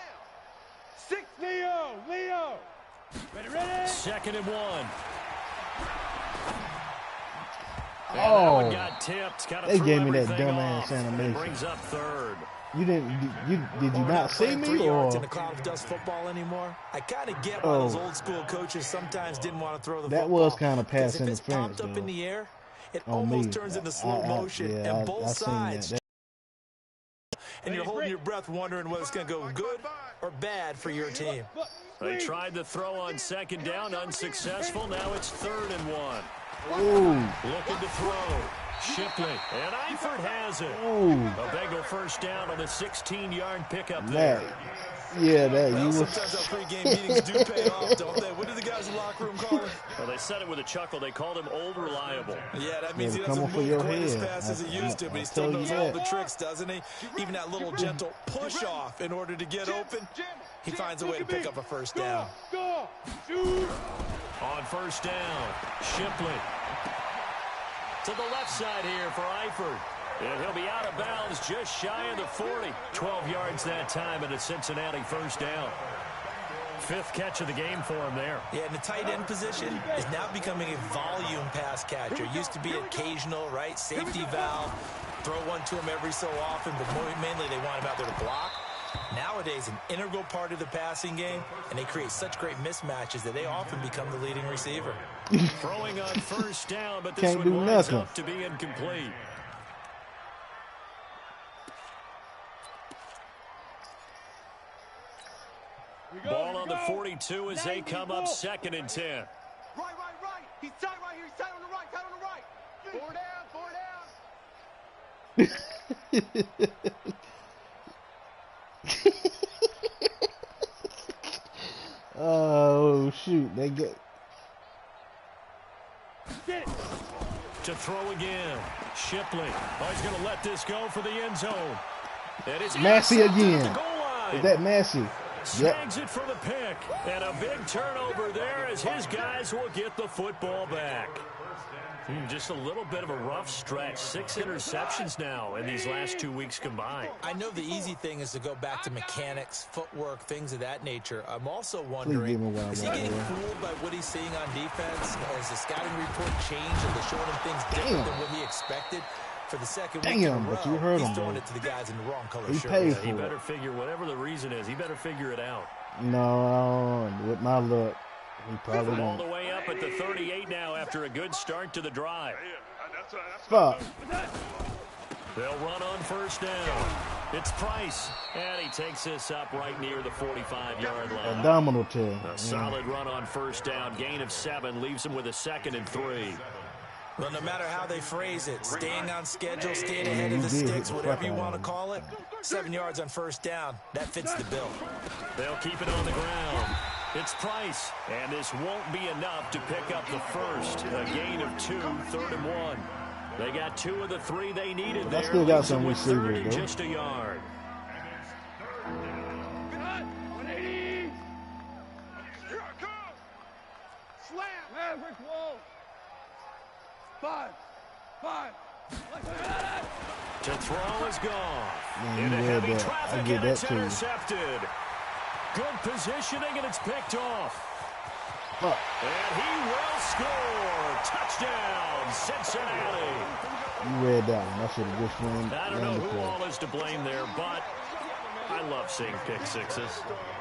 Speaker 6: 6, Leo, Leo. Ready, ready.
Speaker 5: 2nd and 1. And
Speaker 10: Oh,
Speaker 5: that one got tipped.
Speaker 10: they gave me that dumbass animation.
Speaker 5: Brings up 3rd.
Speaker 10: You did you not see me,
Speaker 8: 3
Speaker 10: or
Speaker 8: yards in a cloud of dust football anymore? I kind of get why those old school coaches sometimes didn't want to throw the football.
Speaker 10: That was kind of pass
Speaker 8: if it's
Speaker 10: interference,
Speaker 8: popped up in the air, it
Speaker 10: on
Speaker 8: almost
Speaker 10: me.
Speaker 8: turns into slow motion, and both sides. And you're holding your breath wondering whether it's going to go good or bad for your team.
Speaker 5: They tried to throw on 2nd down, unsuccessful. Now it's 3rd and 1.
Speaker 10: Ooh.
Speaker 5: Looking to throw. Shipley, and Eifert has it.
Speaker 10: Ooh.
Speaker 5: A Bengal first down on a 16-yard pickup there.
Speaker 10: You
Speaker 8: sometimes our pregame meetings do pay off, don't they? What do the guys in the locker room call it?
Speaker 5: Well, they said it with a chuckle. They called him old reliable.
Speaker 8: Yeah, that means he doesn't move quite as fast as he used to, but he still knows all the tricks, doesn't he? Even that little gentle push-off in order to get open, he finds a way to pick up a first down.
Speaker 5: On first down, Shipley. To the left side here for Eifert. And he'll be out of bounds just shy of the 40. 12 yards that time and a Cincinnati first down. 5th catch of the game for him there.
Speaker 8: Yeah, and the tight end position is now becoming a volume pass catcher. It used to be occasional, right? Safety valve. Throw one to him every so often, but mainly they want him out there to block. Nowadays, an integral part of the passing game, and they create such great mismatches that they often become the leading receiver.
Speaker 5: Throwing on first down, but this one winds up to be incomplete. Ball on the 42 as they come up 2nd and 10.
Speaker 7: Right. He's tight right here. He's tight on the right. Tight on the right. 4 down.
Speaker 10: Oh shoot, they get
Speaker 5: to throw again. Shipley. Oh, he's going to let this go for the end zone. That is
Speaker 10: Massey again. Is that Massey?
Speaker 5: Snags it for the pick. And a big turnover there as his guys will get the football back. Just a little bit of a rough stretch. 6 interceptions now in these last 2 weeks combined.
Speaker 8: I know the easy thing is to go back to mechanics, footwork, things of that nature. I'm also wondering, is he getting fooled by what he's seeing on defense? Has the scouting report changed and they're showing him things different than what he expected? For the second week in a row, he's throwing it to the guys in the wrong color shirt.
Speaker 5: He better figure, whatever the reason is, he better figure it out.
Speaker 10: No, with my luck, he probably
Speaker 5: all
Speaker 10: won't.
Speaker 5: the way up at the 38 now after a good start to the drive.
Speaker 10: Fuck.
Speaker 5: They'll run on first down. It's Price, and he takes this up right near the 45-yard line.
Speaker 10: Abdominal tear.
Speaker 5: A solid run on first down. Gain of 7 leaves him with a 2nd and 3.
Speaker 8: Well, no matter how they phrase it, staying on schedule, staying ahead of the sticks, whatever you want to call it, 7 yards on first down, that fits the bill.
Speaker 5: They'll keep it on the ground. It's Price, and this won't be enough to pick up the first. A gain of 2, 3rd and 1. They got 2 of the 3 they needed there.
Speaker 10: I still got some
Speaker 5: with 3rd
Speaker 10: receivers,
Speaker 5: and
Speaker 10: though.
Speaker 5: just a yard.
Speaker 6: Slam. Brick wall. 5.
Speaker 5: To throw is gone.
Speaker 10: Man,
Speaker 5: Into
Speaker 10: you read
Speaker 5: heavy
Speaker 10: that.
Speaker 5: traffic,
Speaker 10: I get
Speaker 5: and
Speaker 10: that
Speaker 5: it's
Speaker 10: to you.
Speaker 5: intercepted. Good positioning, and it's picked off.
Speaker 10: Fuck.
Speaker 5: And he will score. Touchdown, Cincinnati.
Speaker 10: You read that one. I should have just ran.
Speaker 5: I don't know who all is to blame there, but I love seeing pick sixes.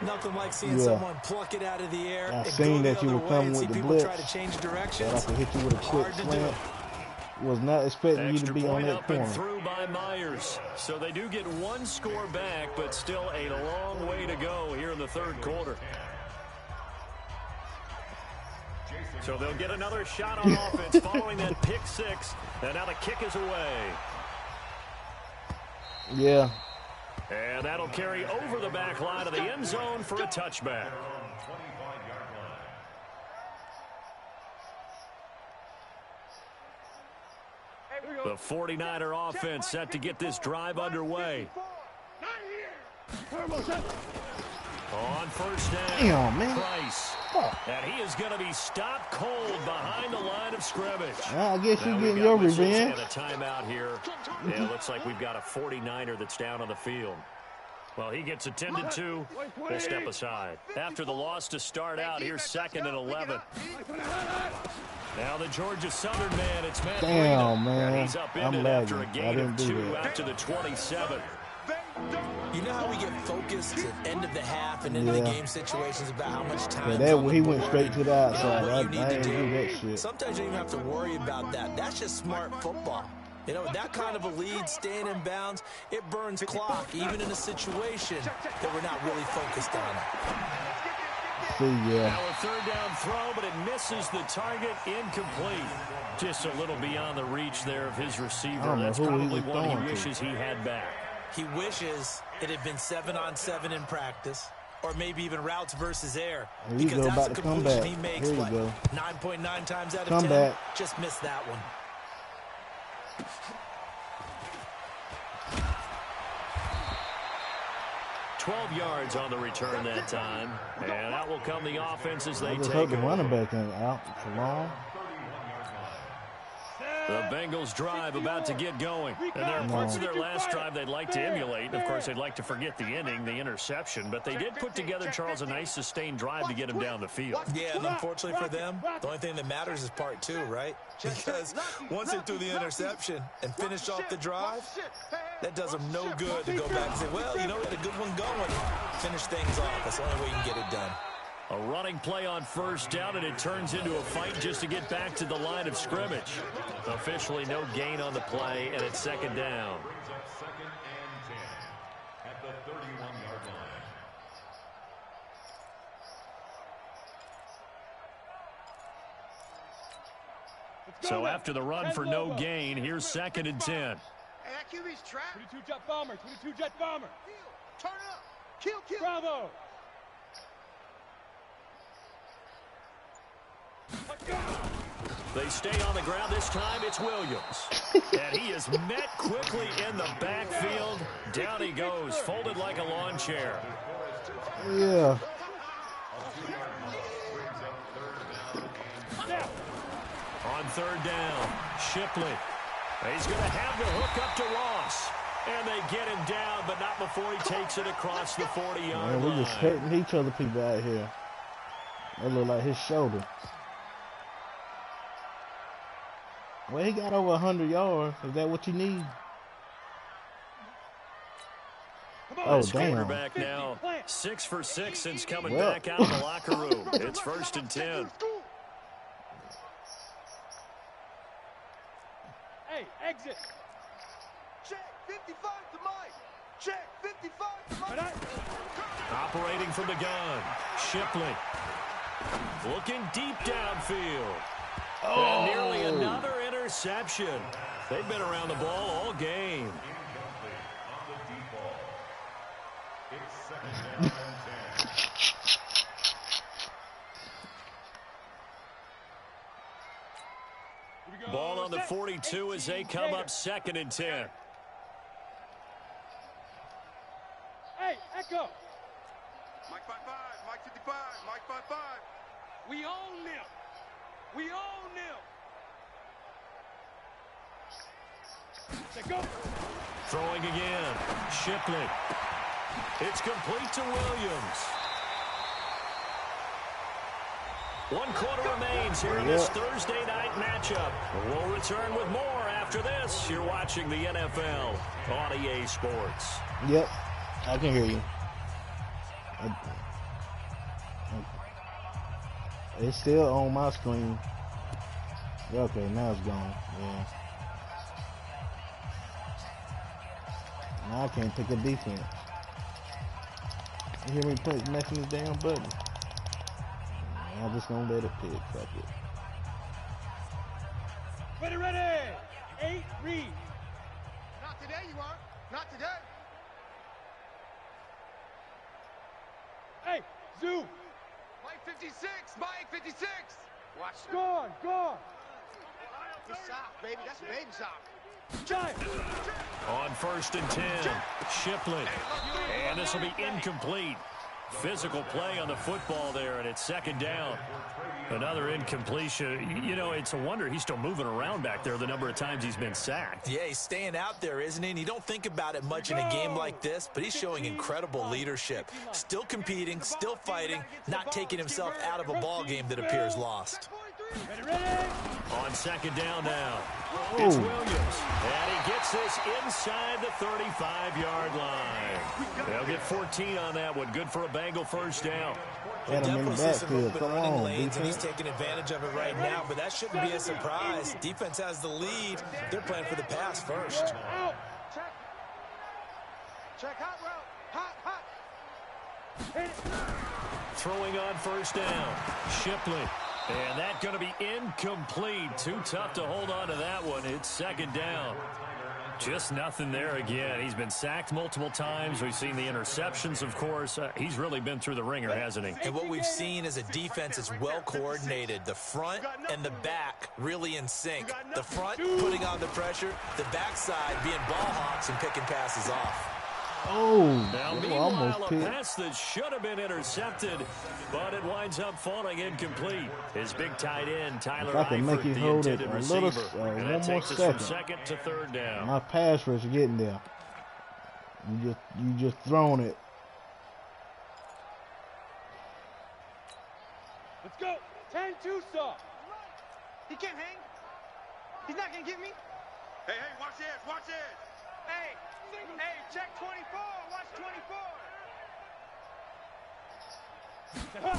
Speaker 8: Nothing like seeing someone pluck it out of the air.
Speaker 10: I
Speaker 8: and
Speaker 10: seen
Speaker 8: go
Speaker 10: that
Speaker 8: the
Speaker 10: you
Speaker 8: other
Speaker 10: were
Speaker 8: way
Speaker 10: coming
Speaker 8: and
Speaker 10: with
Speaker 8: see
Speaker 10: the
Speaker 8: people
Speaker 10: blitz.
Speaker 8: try to change directions.
Speaker 10: That I could hit you with a quick
Speaker 8: Hard to do.
Speaker 10: slant. Was not expecting you to
Speaker 5: Extra
Speaker 10: be on
Speaker 5: point
Speaker 10: that
Speaker 5: up and
Speaker 10: corner.
Speaker 5: through by Myers. So they do get one score back, but still a long way to go here in the third quarter. So they'll get another shot on offense following that pick six. And now the kick is away.
Speaker 10: Yeah.
Speaker 5: And that'll carry over the back line of the end zone for a touchback. The 49er offense set to get this drive underway. On first down,
Speaker 10: Damn, man.
Speaker 5: Price. And he is going to be stopped cold behind the line of scrimmage.
Speaker 10: I guess you're
Speaker 5: Now
Speaker 10: getting
Speaker 5: we've
Speaker 10: your
Speaker 5: got whistles
Speaker 10: revenge.
Speaker 5: and a timeout here. Yeah, it looks like we've got a 49er that's down on the field. Well, he gets attended to. We'll step aside. After the loss to start out, here's 2nd and 11. Now the Georgia Southern man, it's Matt
Speaker 10: Damn,
Speaker 5: Breida.
Speaker 10: man.
Speaker 5: And he's up in
Speaker 10: I'm
Speaker 5: it
Speaker 10: lagging.
Speaker 5: after a
Speaker 10: I
Speaker 5: gain
Speaker 10: didn't
Speaker 5: of
Speaker 10: do
Speaker 5: 2
Speaker 10: that.
Speaker 5: out to the 27.
Speaker 8: You know how we get focused at end of the half and into the game situations about how much time
Speaker 10: he went straight to the outside.
Speaker 8: what
Speaker 10: I
Speaker 8: you need
Speaker 10: didn't
Speaker 8: to
Speaker 10: do that shit.
Speaker 8: Sometimes you don't even have to worry about that. That's just smart football. You know, that kind of a lead, staying in bounds, it burns clock, even in a situation that we're not really focused on.
Speaker 5: Now a third down throw, but it misses the target, incomplete. Just a little beyond the reach there of his receiver. That's probably one he wishes he had back.
Speaker 8: He wishes it had been 7-on-7 in practice, or maybe even routes versus air.
Speaker 10: Here you
Speaker 8: Because
Speaker 10: go,
Speaker 8: that's
Speaker 10: about
Speaker 8: a
Speaker 10: to come
Speaker 8: completion
Speaker 10: back.
Speaker 8: he makes,
Speaker 10: Here you
Speaker 8: what,
Speaker 10: go.
Speaker 8: 9.9 times out of
Speaker 10: Come
Speaker 8: 10?
Speaker 10: back.
Speaker 8: Just missed that one.
Speaker 5: $12 yards on the return that time. And out will come the offense as they
Speaker 10: I just
Speaker 5: take
Speaker 10: hope the
Speaker 5: over.
Speaker 10: running back ain't out for long.
Speaker 5: The Bengals drive about to get going. And there are parts of their last drive they'd like to emulate. And, of course, they'd like to forget the inning, the interception. But they did put together, Charles, a nice sustained drive to get him down the field.
Speaker 8: Yeah, and unfortunately for them, the only thing that matters is part 2, right? Because once they threw the interception and finished off the drive, that does them no good to go back and say, well, you know, we had a good one going. Finish things off. That's the only way you can get it done.
Speaker 5: A running play on first down, and it turns into a fight just to get back to the line of scrimmage. Officially no gain on the play, and it's 2nd down.
Speaker 9: At the 31-yard line.
Speaker 5: So after the run for no gain, here's 2nd and 10.
Speaker 7: Hey, that QB's trapped.
Speaker 6: 22 jet bomber, 22 jet bomber.
Speaker 7: Turn up. Kill.
Speaker 6: Bravo.
Speaker 5: They stay on the ground. This time it's Williams. And he is met quickly in the backfield. Down he goes, folded like a lawn chair.
Speaker 10: Yeah.
Speaker 5: On 3rd down, Shipley. He's going to have the hook up to Ross. And they get him down, but not before he takes it across the 40-yard
Speaker 10: We
Speaker 5: line.
Speaker 10: just hurting each other people out here. That look like his shoulder. Well, he got over 100 yards. Is that what you need? Oh,
Speaker 5: This
Speaker 10: damn.
Speaker 5: quarterback now 6 for 6 since coming back out of the locker room. It's 1st and 10.
Speaker 6: Hey, exit.
Speaker 7: Check 55 to Mike. Check 55 to Mike.
Speaker 5: Operating from the gun, Shipley. Looking deep downfield. And nearly another interception. They've been around the ball all game. Ball on the 42 as they come up 2nd and 10.
Speaker 6: Hey, Echo.
Speaker 4: Mike 5-5, Mike 55, Mike 5-5.
Speaker 6: We own them. We own them. Let's go.
Speaker 5: Throwing again, Shipley. It's complete to Williams. 1 quarter remains here in this Thursday night matchup. We'll return with more after this. You're watching the NFL on EA Sports.
Speaker 10: Yep. I can hear you. It's still on my screen. Okay, now it's gone. Yeah. Now I can't pick a defense. You hear me messing this damn button? I'm just gonna let it pick. Fuck it.
Speaker 6: Ready. 8, read.
Speaker 7: Not today, you aren't. Not today.
Speaker 6: Hey, Zoo.
Speaker 7: Mike 56. Mike 56. Watch.
Speaker 6: Gone.
Speaker 7: It's sock, baby. That's baby sock.
Speaker 6: Giant.
Speaker 5: On 1st and 10, Shipley. And this will be incomplete. Physical play on the football there, and it's 2nd down. Another incompletion. You know, it's a wonder he's still moving around back there the number of times he's been sacked.
Speaker 8: Yeah, he's staying out there, isn't he? And you don't think about it much in a game like this, but he's showing incredible leadership. Still competing, still fighting, not taking himself out of a ball game that appears lost.
Speaker 6: Ready.
Speaker 5: On 2nd down now, it's Williams. And he gets this inside the 35-yard line. They'll get 14 on that one. Good for a Bengal 1st down.
Speaker 8: Definitely see some open running lanes, and he's taking advantage of it right now, but that shouldn't be a surprise. Defense has the lead. They're playing for the pass first.
Speaker 7: Check hot route. Hot.
Speaker 5: Throwing on 1st down, Shipley. And that's going to be incomplete. Too tough to hold on to that one. It's 2nd down. Just nothing there again. He's been sacked multiple times. We've seen the interceptions, of course. He's really been through the ringer, hasn't he?
Speaker 8: And what we've seen is a defense that's well coordinated. The front and the back really in sync. The front putting on the pressure. The backside being ball hawks and picking passes off.
Speaker 5: Now, meanwhile, a pass that should have been intercepted, but it winds up falling incomplete. His big tight end, Tyler Eifert, the intended receiver. And that takes us from 2nd to 3rd down.
Speaker 10: My pass rush is getting there. You just thrown it.
Speaker 6: Let's go. 10-2 soft.
Speaker 7: He can't hang. He's not going to get me.
Speaker 4: Hey, watch this, watch this.
Speaker 7: Hey, check 24. Watch 24.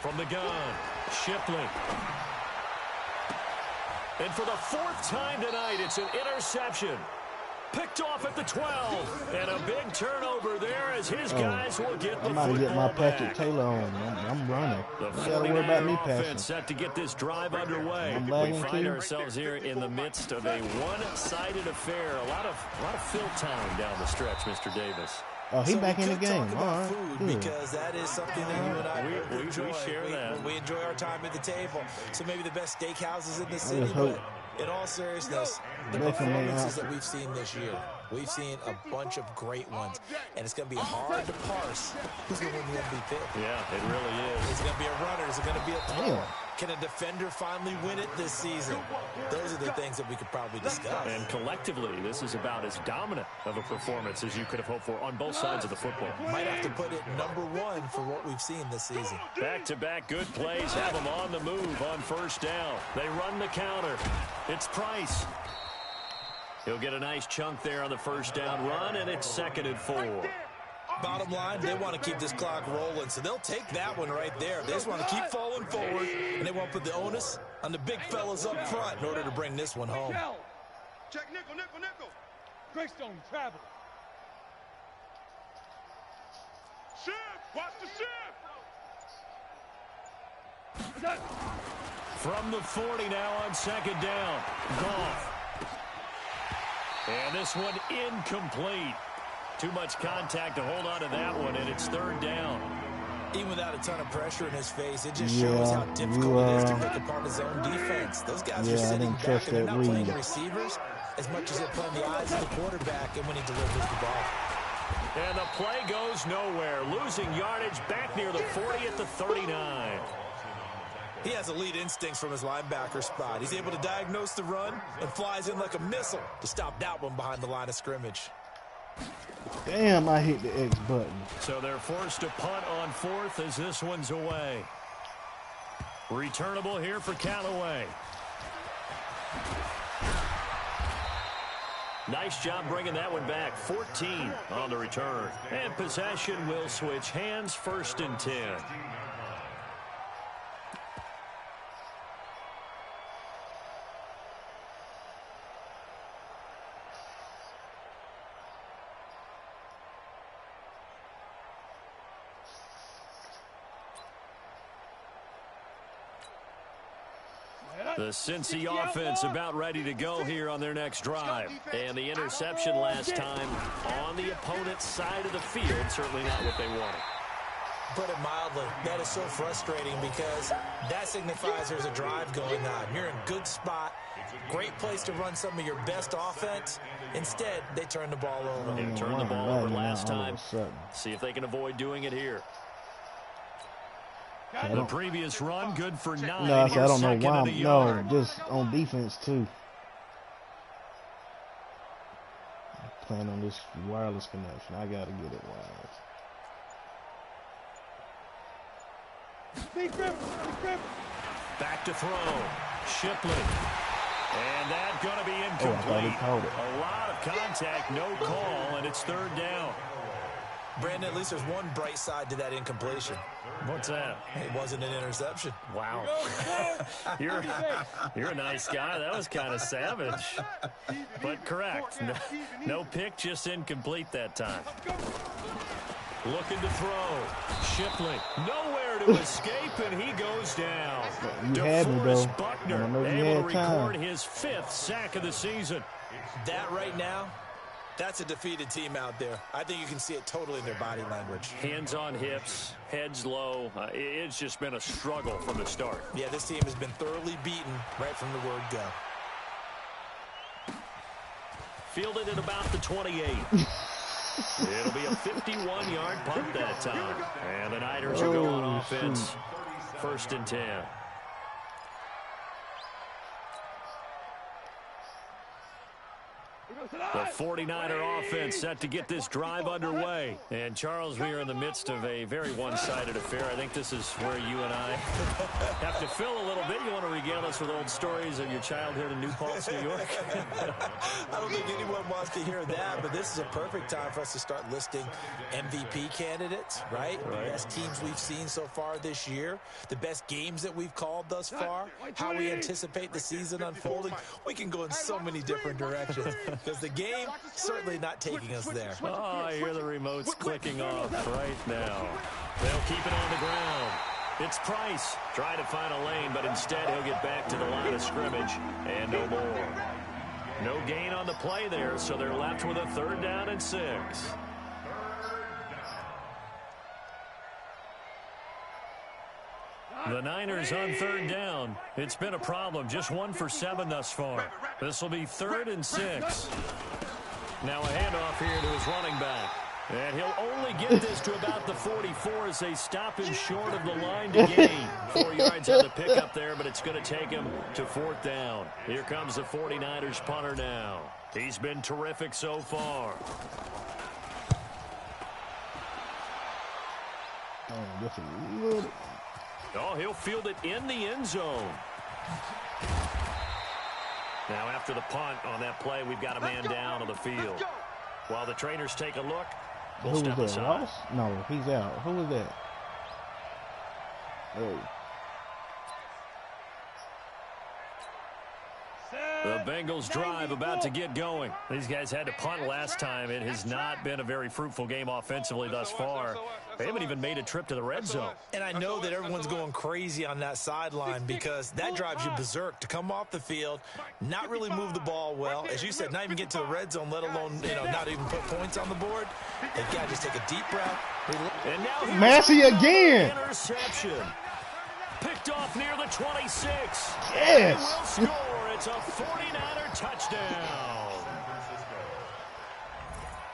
Speaker 5: From the gun, Shipley. And for the 4th time tonight, it's an interception. Picked off at the 12. And a big turnover there as his guys will get the football
Speaker 10: get my Patrick
Speaker 5: back.
Speaker 10: Taylor on. I'm running.
Speaker 5: The
Speaker 10: You gotta worry about me
Speaker 5: 49er
Speaker 10: passing.
Speaker 5: offense set to get this drive underway.
Speaker 10: I'm
Speaker 5: We
Speaker 10: lagging
Speaker 5: find
Speaker 10: too.
Speaker 5: ourselves here in the midst of a one-sided affair. A lot of fill time down the stretch, Mr. Davis.
Speaker 10: Oh, he back in the game.
Speaker 8: Talk
Speaker 10: All
Speaker 8: about
Speaker 10: right.
Speaker 8: food
Speaker 10: Good.
Speaker 8: because that is something that you and I enjoy.
Speaker 5: We share that.
Speaker 8: We enjoy our time at the table. So maybe the best steakhouses in the city,
Speaker 10: just hope.
Speaker 8: but in all seriousness, the
Speaker 10: Definitely
Speaker 8: performances
Speaker 10: not.
Speaker 8: that we've seen this year, we've seen a bunch of great ones, and it's going to be hard to parse who's going to win the MVP.
Speaker 5: Yeah, it really is.
Speaker 8: Is it going to be a runner? Is it going to be a thrower?
Speaker 10: Damn.
Speaker 8: Can a defender finally win it this season? Those are the things that we could probably discuss.
Speaker 5: And collectively, this is about as dominant of a performance as you could have hoped for on both sides of the football.
Speaker 8: Might have to put it #1 for what we've seen this season.
Speaker 5: Back-to-back good plays have them on the move on 1st down. They run the counter. It's Price. He'll get a nice chunk there on the 1st down run, and it's 2nd and 4.
Speaker 8: Bottom line, they want to keep this clock rolling, so they'll take that one right there. They just want to keep falling forward, and they want to put the onus on the big fellas up front in order to bring this one home.
Speaker 4: Check nickel.
Speaker 6: Greystone travel.
Speaker 4: Shift, watch the shift.
Speaker 5: From the 40 now on 2nd down. Goff. And this one incomplete. Too much contact to hold on to that one, and it's 3rd down.
Speaker 8: Even without a ton of pressure in his face, it just shows how difficult it is to pick apart his own defense. Those guys are sitting back, and they're not playing receivers as much as they're playing the eyes of the quarterback and when he delivers the ball.
Speaker 5: And the play goes nowhere. Losing yardage back near the 40 at the 39.
Speaker 8: He has elite instincts from his linebacker spot. He's able to diagnose the run and flies in like a missile to stop that one behind the line of scrimmage.
Speaker 10: Damn, I hit the X button.
Speaker 5: So they're forced to punt on 4th as this one's away. Returnable here for Callaway. Nice job bringing that one back. 14 on the return. And possession will switch hands, 1st and 10. The Cincy offense about ready to go here on their next drive. And the interception last time on the opponent's side of the field. Certainly not what they wanted.
Speaker 8: Put it mildly, that is so frustrating because that signifies there's a drive going on. You're in good spot. Great place to run some of your best offense. Instead, they turn the ball over.
Speaker 5: They turned the ball over last time. See if they can avoid doing it here. The previous run, good for 9.
Speaker 10: No, I don't know why. No, just on defense, too. I'm playing on this wireless connection. I got to get it wireless.
Speaker 5: Back to throw. Shipley. And that's going to be incomplete. A lot of contact, no call, and it's 3rd down.
Speaker 8: Brandon, at least there's one bright side to that incompletion.
Speaker 5: What's that?
Speaker 8: It wasn't an interception.
Speaker 5: Wow. You're a nice guy. That was kind of savage. But correct. No pick, just incomplete that time. Looking to throw. Shipley. Nowhere to escape, and he goes down.
Speaker 10: You had me, though.
Speaker 5: Buckner able to record his 5th sack of the season.
Speaker 8: That right now, that's a defeated team out there. I think you can see it totally in their body language.
Speaker 5: Hands on hips, heads low. It's just been a struggle from the start.
Speaker 8: Yeah, this team has been thoroughly beaten right from the word go.
Speaker 5: Fielded at about the 28. It'll be a 51-yard punt that time. And the Niners will go on offense. 1st and 10. The 49er offense set to get this drive underway. And, Charles, we are in the midst of a very one-sided affair. I think this is where you and I have to fill a little bit. You want to regale us with old stories of your childhood in New Paltz, New York?
Speaker 8: I don't think anyone wants to hear that, but this is a perfect time for us to start listing MVP candidates, right? The best teams we've seen so far this year, the best games that we've called thus far, how we anticipate the season unfolding. We can go in so many different directions. Because the game certainly not taking us there.
Speaker 5: Oh, I hear the remotes clicking off right now. They'll keep it on the ground. It's Price trying to find a lane, but instead he'll get back to the line of scrimmage and no more. No gain on the play there, so they're left with a 3rd down and 6. The Niners on 3rd down. It's been a problem. Just 1 for 7 thus far. This will be 3rd and 6. Now a handoff here to his running back. And he'll only get this to about the 44 as they stop him short of the line to gain. 4 yards on the pickup there, but it's going to take him to 4th down. Here comes the 49ers punter now. He's been terrific so far. Oh, he'll field it in the end zone. Now after the punt on that play, we've got a man down on the field. While the trainers take a look, we'll step aside.
Speaker 10: Ross? No, he's out. Who was that? Oh.
Speaker 5: The Bengals drive about to get going. These guys had to punt last time. It has not been a very fruitful game offensively thus far. They haven't even made a trip to the red zone.
Speaker 8: And I know that everyone's going crazy on that sideline because that drives you berserk to come off the field, not really move the ball well. As you said, not even get to the red zone, let alone, not even put points on the board. They've got to just take a deep breath.
Speaker 5: And now
Speaker 10: Massey again.
Speaker 5: Interception. Picked off near the 26.
Speaker 10: Yes.
Speaker 5: And will score. It's a 49er touchdown.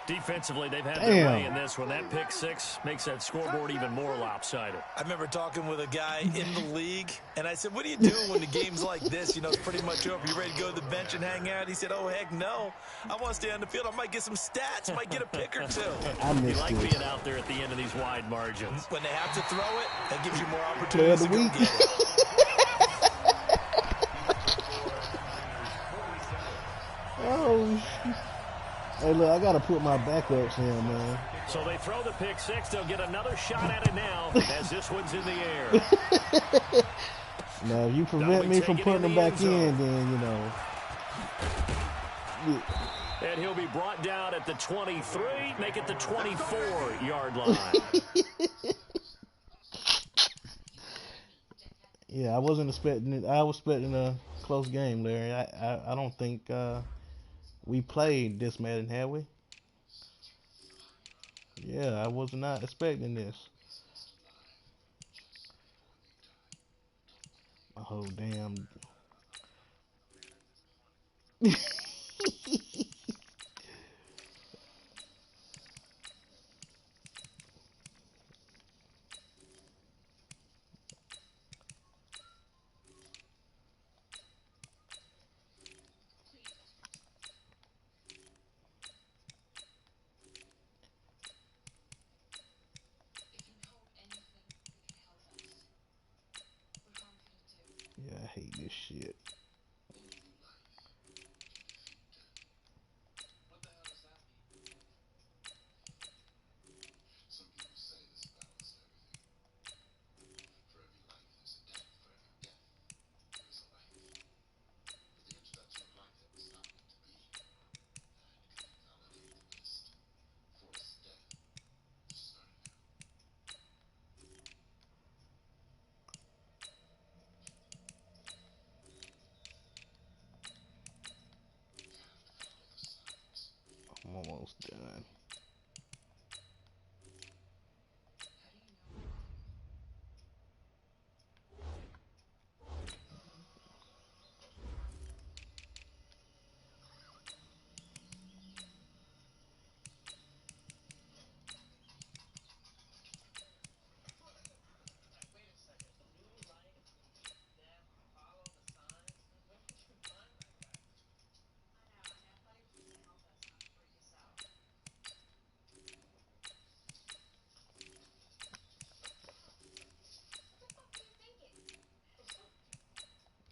Speaker 5: Defensively, they've had their way in this one. That pick 6 makes that scoreboard even more lopsided.
Speaker 8: I remember talking with a guy in the league, and I said, what do you do when the game's like this? It's pretty much over. You ready to go to the bench and hang out? He said, oh, heck no. I want to stay on the field. I might get some stats. Might get a pick or 2.
Speaker 5: You like being out there at the end of these wide margins.
Speaker 8: When they have to throw it, that gives you more opportunities to go get it.
Speaker 10: Oh, Hey, look, I got to put my backups in, man.
Speaker 5: So they throw the pick six. They'll get another shot at it now as this one's in the air.
Speaker 10: Now, if you prevent me from putting them back in, then, you know.
Speaker 5: And he'll be brought down at the 23, make it the 24-yard line.
Speaker 10: Yeah, I wasn't expecting it. I was expecting a close game, Larry. I don't think we played this Madden, have we? Yeah, I was not expecting this. Oh, damn. Yeah, I hate this shit. I'm almost done.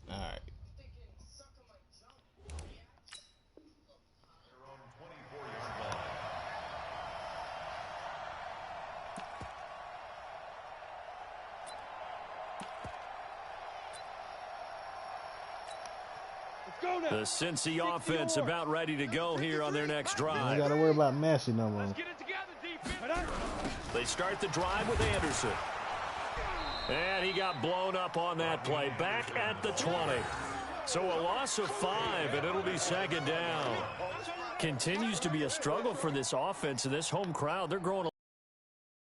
Speaker 10: All right.
Speaker 5: The Cincy offense about ready to go here on their next drive.
Speaker 10: You got to worry about Massey no more.
Speaker 5: They start the drive with Anderson. And he got blown up on that play. Back at the 20. So a loss of 5, and it'll be second down. Continues to be a struggle for this offense and this home crowd. They're growing a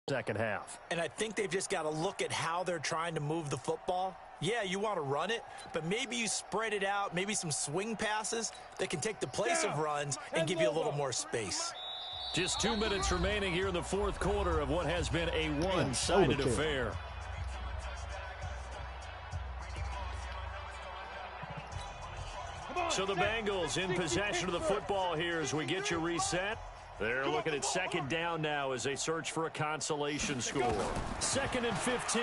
Speaker 5: second half.
Speaker 8: And I think they've just got to look at how they're trying to move the football. Yeah, you want to run it, but maybe you spread it out, maybe some swing passes that can take the place of runs and give you a little more space.
Speaker 5: Just 2 minutes remaining here in the fourth quarter of what has been a one-sided affair. So the Bengals in possession of the football here as we get you reset. They're looking at second down now as they search for a consolation score. 2nd and 15.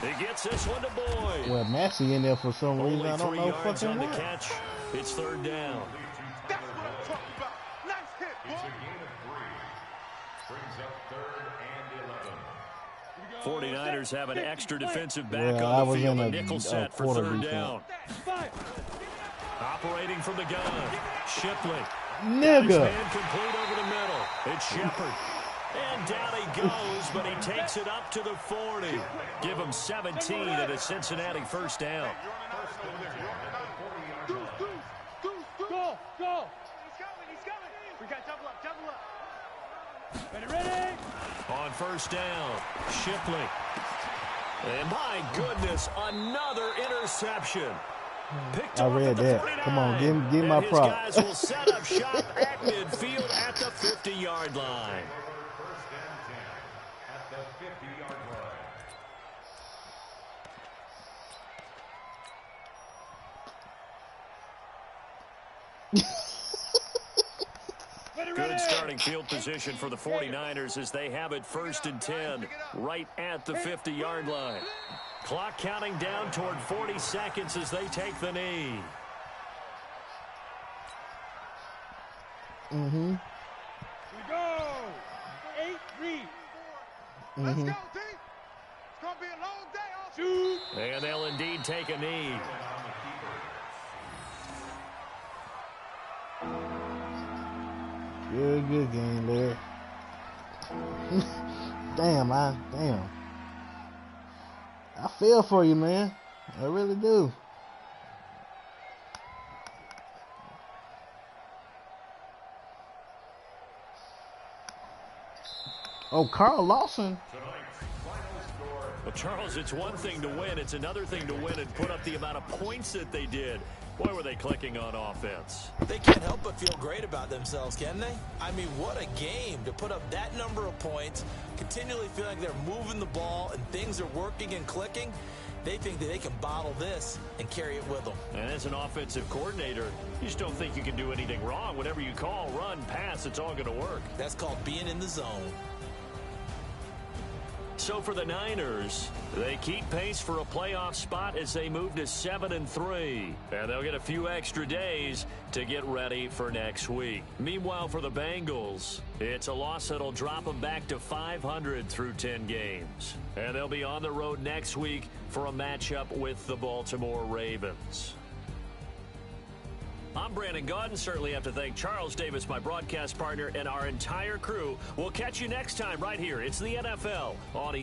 Speaker 5: He gets this one to Boyd.
Speaker 10: Well, Massey in there for some reason. I don't know fucking
Speaker 5: on the
Speaker 10: what.
Speaker 5: catch. It's third down.
Speaker 4: That's what I'm talking about. Nice hit, boy.
Speaker 9: It's a gain of 3. Brings up 3rd and 11.
Speaker 5: 49ers have an extra defensive back
Speaker 10: Well,
Speaker 5: on the field. A nickel set for third down. Operating from the gun. Shipley.
Speaker 10: Nigga.
Speaker 5: Man complete over the middle. It's Shepard. And down he goes, but he takes it up to the 40. Give him 17 at a Cincinnati first down.
Speaker 6: Go! He's coming! We got double up! Ready!
Speaker 5: On first down, Shipley. And my goodness, another interception. Picked
Speaker 10: I
Speaker 5: off
Speaker 10: read
Speaker 5: at the
Speaker 10: that.
Speaker 5: 49.
Speaker 10: Come on, give my
Speaker 5: And
Speaker 10: prop.
Speaker 5: his guys will set up shop at midfield at the 50-yard line.
Speaker 9: First and 10 at the 50-yard line.
Speaker 5: Good starting field position for the 49ers as they have it 1st and 10 right at the 50-yard line. Clock counting down toward 40 seconds as they take the knee.
Speaker 10: Mm-hmm.
Speaker 6: We go. 8 read.
Speaker 7: Let's go, D. It's going to be a long day.
Speaker 6: Shoot.
Speaker 5: And they'll indeed take a knee.
Speaker 10: Good game, Larry. Damn. I feel for you, man. I really do. Oh, Carl Lawson.
Speaker 5: Well, Charles, it's one thing to win. It's another thing to win and put up the amount of points that they did. Boy, were they clicking on offense.
Speaker 8: They can't help but feel great about themselves, can they? I mean, what a game to put up that number of points, continually feel like they're moving the ball and things are working and clicking. They think that they can bottle this and carry it with them.
Speaker 5: And as an offensive coordinator, you just don't think you can do anything wrong. Whatever you call, run, pass, it's all going to work.
Speaker 8: That's called being in the zone.
Speaker 5: So for the Niners, they keep pace for a playoff spot as they move to 7-3. And they'll get a few extra days to get ready for next week. Meanwhile, for the Bengals, it's a loss that'll drop them back to 500 through 10 games. And they'll be on the road next week for a matchup with the Baltimore Ravens. I'm Brandon Gaudin. Certainly have to thank Charles Davis, my broadcast partner, and our entire crew. We'll catch you next time right here. It's the NFL on